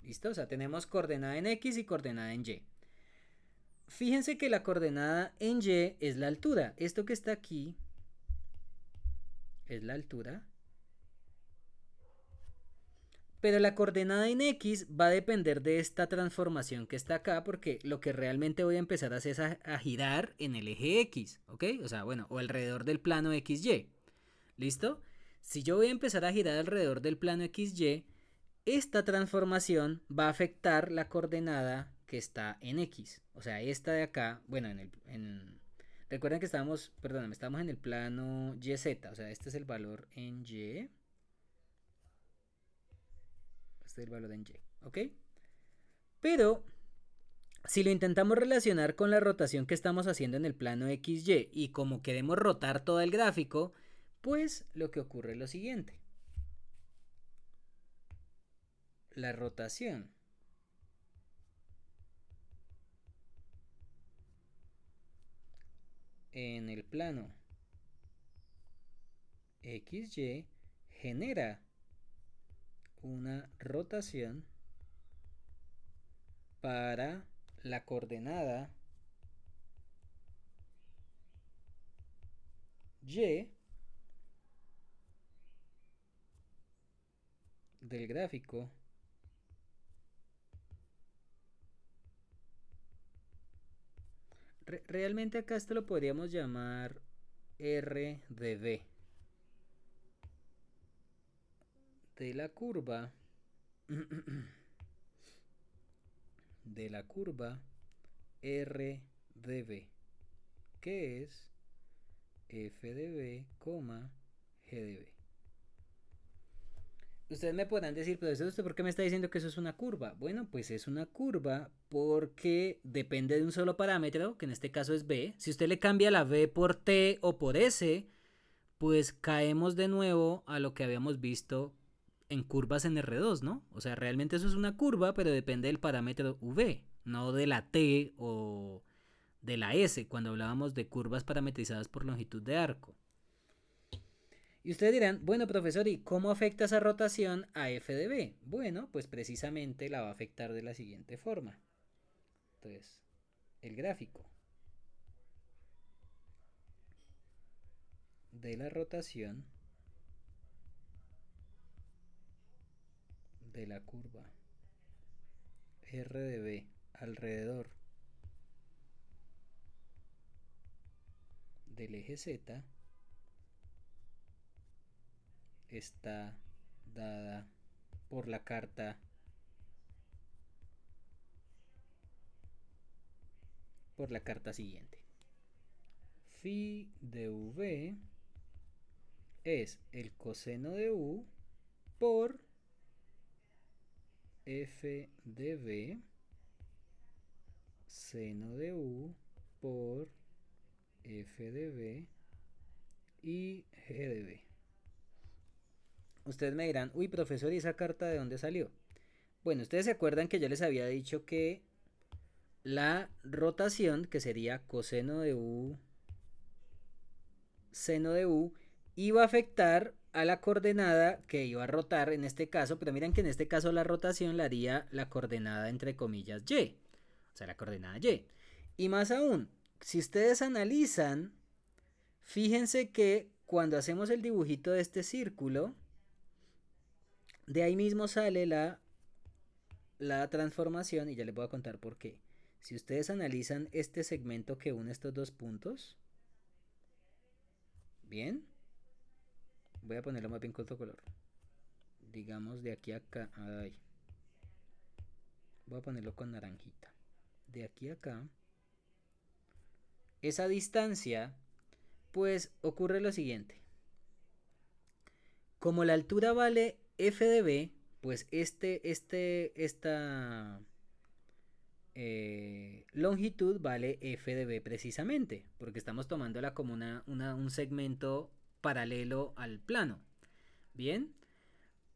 ¿Listo? O sea, tenemos coordenada en x y coordenada en y. Fíjense que la coordenada en y es la altura. Esto que está aquí es la altura. Pero la coordenada en X va a depender de esta transformación que está acá, porque lo que realmente voy a empezar a hacer es a girar en el eje X, ¿ok? O sea, bueno, o alrededor del plano XY. ¿Listo? Si yo voy a empezar a girar alrededor del plano XY, esta transformación va a afectar la coordenada que está en X. O sea, esta de acá, bueno, recuerden que estábamos en el plano YZ, o sea, este es el valor en Y. Este es el valor en Y, ¿ok? Pero si lo intentamos relacionar con la rotación que estamos haciendo en el plano XY y como queremos rotar todo el gráfico, pues lo que ocurre es lo siguiente. La rotación en el plano XY genera una rotación para la coordenada Y del gráfico realmente acá esto lo podríamos llamar R de B de la curva R de B, que es f de b, g de b. Ustedes me podrán decir, pero ¿usted por qué me está diciendo que eso es una curva? Bueno, pues es una curva porque depende de un solo parámetro, que en este caso es b. Si usted le cambia la b por t o por s, pues caemos de nuevo a lo que habíamos visto en curvas en R2, ¿no? O sea, realmente eso es una curva, pero depende del parámetro v, no de la t o de la s, cuando hablábamos de curvas parametrizadas por longitud de arco. Y ustedes dirán, bueno profesor, ¿y cómo afecta esa rotación a f de b? Bueno, pues precisamente la va a afectar de la siguiente forma. Entonces, el gráfico de la rotación de la curva R de B alrededor del eje Z está dada por la carta siguiente. Phi de V es el coseno de U por F de V seno de U por F de V y G de V. Ustedes me dirán, uy profesor, ¿y esa carta de dónde salió? Bueno, ustedes se acuerdan que yo les había dicho que la rotación, que sería coseno de U seno de U, iba a afectar a la coordenada que iba a rotar en este caso, pero miren que en este caso la rotación la haría la coordenada entre comillas Y, o sea, la coordenada Y. Y más aún, si ustedes analizan, fíjense que cuando hacemos el dibujito de este círculo, de ahí mismo sale la transformación y ya les voy a contar por qué. Si ustedes analizan este segmento que une estos dos puntos, bien, voy a ponerlo más bien con otro color. Digamos de aquí a acá, ay, voy a ponerlo con naranjita. De aquí a acá, esa distancia, pues ocurre lo siguiente. Como la altura vale f de b, pues esta longitud vale f de b precisamente, porque estamos tomándola como un segmento paralelo al plano. Bien,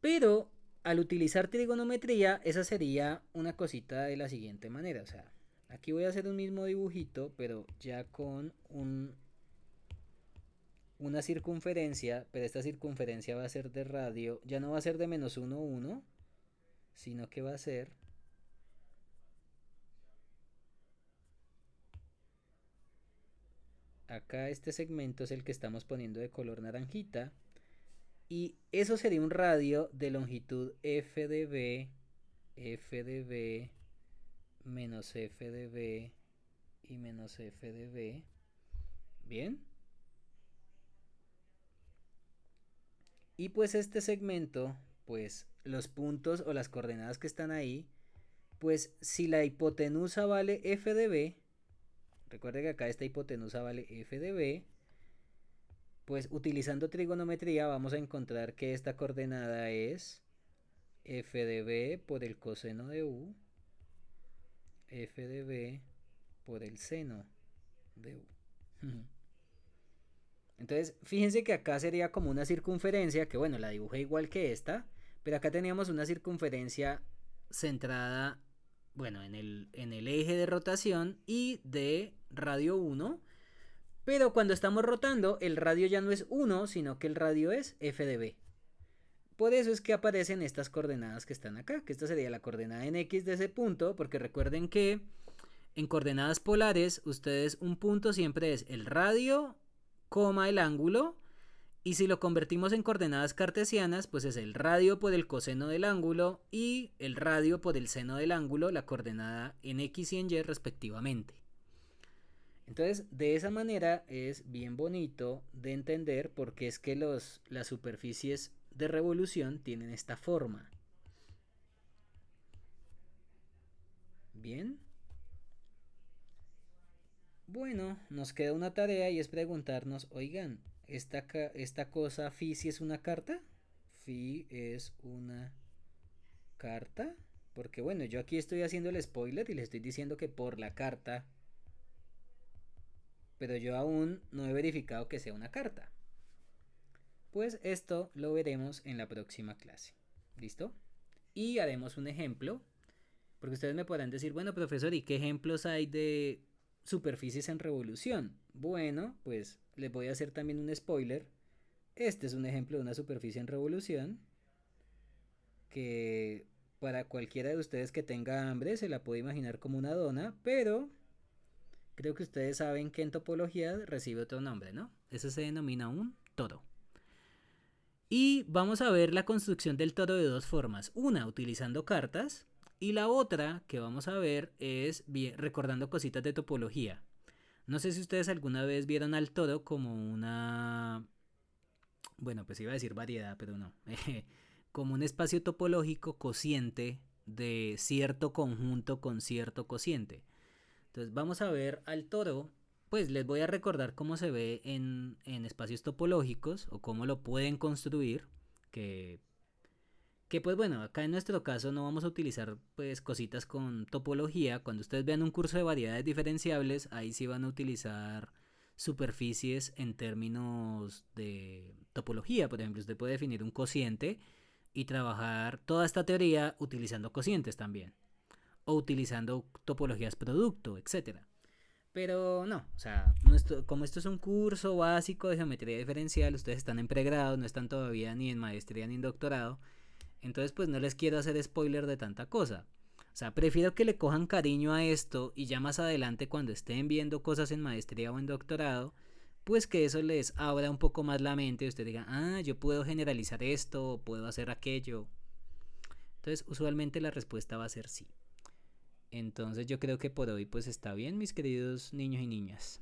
pero al utilizar trigonometría, esa sería una cosita de la siguiente manera. O sea, aquí voy a hacer un mismo dibujito, pero ya con una circunferencia, pero esta circunferencia va a ser de radio, ya no va a ser de menos 1, 1, sino que va a ser acá este segmento es el que estamos poniendo de color naranjita y eso sería un radio de longitud f de b menos f de b y menos f de b. Bien. Y pues este segmento, pues los puntos o las coordenadas que están ahí, pues si la hipotenusa vale f de b, recuerde que acá esta hipotenusa vale f de b, pues utilizando trigonometría vamos a encontrar que esta coordenada es f de b por el coseno de u, f de b por el seno de u. Entonces, fíjense que acá sería como una circunferencia, que bueno, la dibujé igual que esta, pero acá teníamos una circunferencia centrada, bueno, en el eje de rotación y de radio 1, pero cuando estamos rotando, el radio ya no es 1, sino que el radio es f de b. Por eso es que aparecen estas coordenadas que están acá, que esta sería la coordenada en x de ese punto, porque recuerden que en coordenadas polares, ustedes un punto siempre es el radio, coma el ángulo, y si lo convertimos en coordenadas cartesianas, pues es el radio por el coseno del ángulo y el radio por el seno del ángulo, la coordenada en x y en y respectivamente. Entonces, de esa manera es bien bonito de entender por qué es que las superficies de revolución tienen esta forma. Bien. Bueno, nos queda una tarea y es preguntarnos, oigan, esta cosa phi sí es una carta? ¿Phi es una carta? Porque bueno, yo aquí estoy haciendo el spoiler y le estoy diciendo que por la carta, pero yo aún no he verificado que sea una carta. Pues esto lo veremos en la próxima clase. ¿Listo? Y haremos un ejemplo, porque ustedes me podrán decir, bueno profesor, ¿y qué ejemplos hay de superficies en revolución? Bueno, pues les voy a hacer también un spoiler. Este es un ejemplo de una superficie en revolución que para cualquiera de ustedes que tenga hambre se la puede imaginar como una dona, pero creo que ustedes saben que en topología recibe otro nombre, ¿no? Ese se denomina un toro. Y vamos a ver la construcción del toro de dos formas. Una, utilizando cartas. Y la otra que vamos a ver es recordando cositas de topología. No sé si ustedes alguna vez vieron al toro como una... Bueno, pues iba a decir variedad, pero no. Como un espacio topológico cociente de cierto conjunto con cierto cociente. Entonces vamos a ver al toro, pues les voy a recordar cómo se ve en espacios topológicos o cómo lo pueden construir, que, que pues bueno, acá en nuestro caso no vamos a utilizar pues cositas con topología. Cuando ustedes vean un curso de variedades diferenciables, ahí sí van a utilizar superficies en términos de topología. Por ejemplo, usted puede definir un cociente y trabajar toda esta teoría utilizando cocientes también o utilizando topologías producto, etcétera. Pero no, o sea, como esto es un curso básico de geometría diferencial, ustedes están en pregrado, no están todavía ni en maestría ni en doctorado, entonces pues no les quiero hacer spoiler de tanta cosa. O sea, prefiero que le cojan cariño a esto y ya más adelante cuando estén viendo cosas en maestría o en doctorado, pues que eso les abra un poco más la mente y usted diga, ah, yo puedo generalizar esto, puedo hacer aquello. Entonces, usualmente la respuesta va a ser sí. Entonces yo creo que por hoy pues está bien, mis queridos niños y niñas.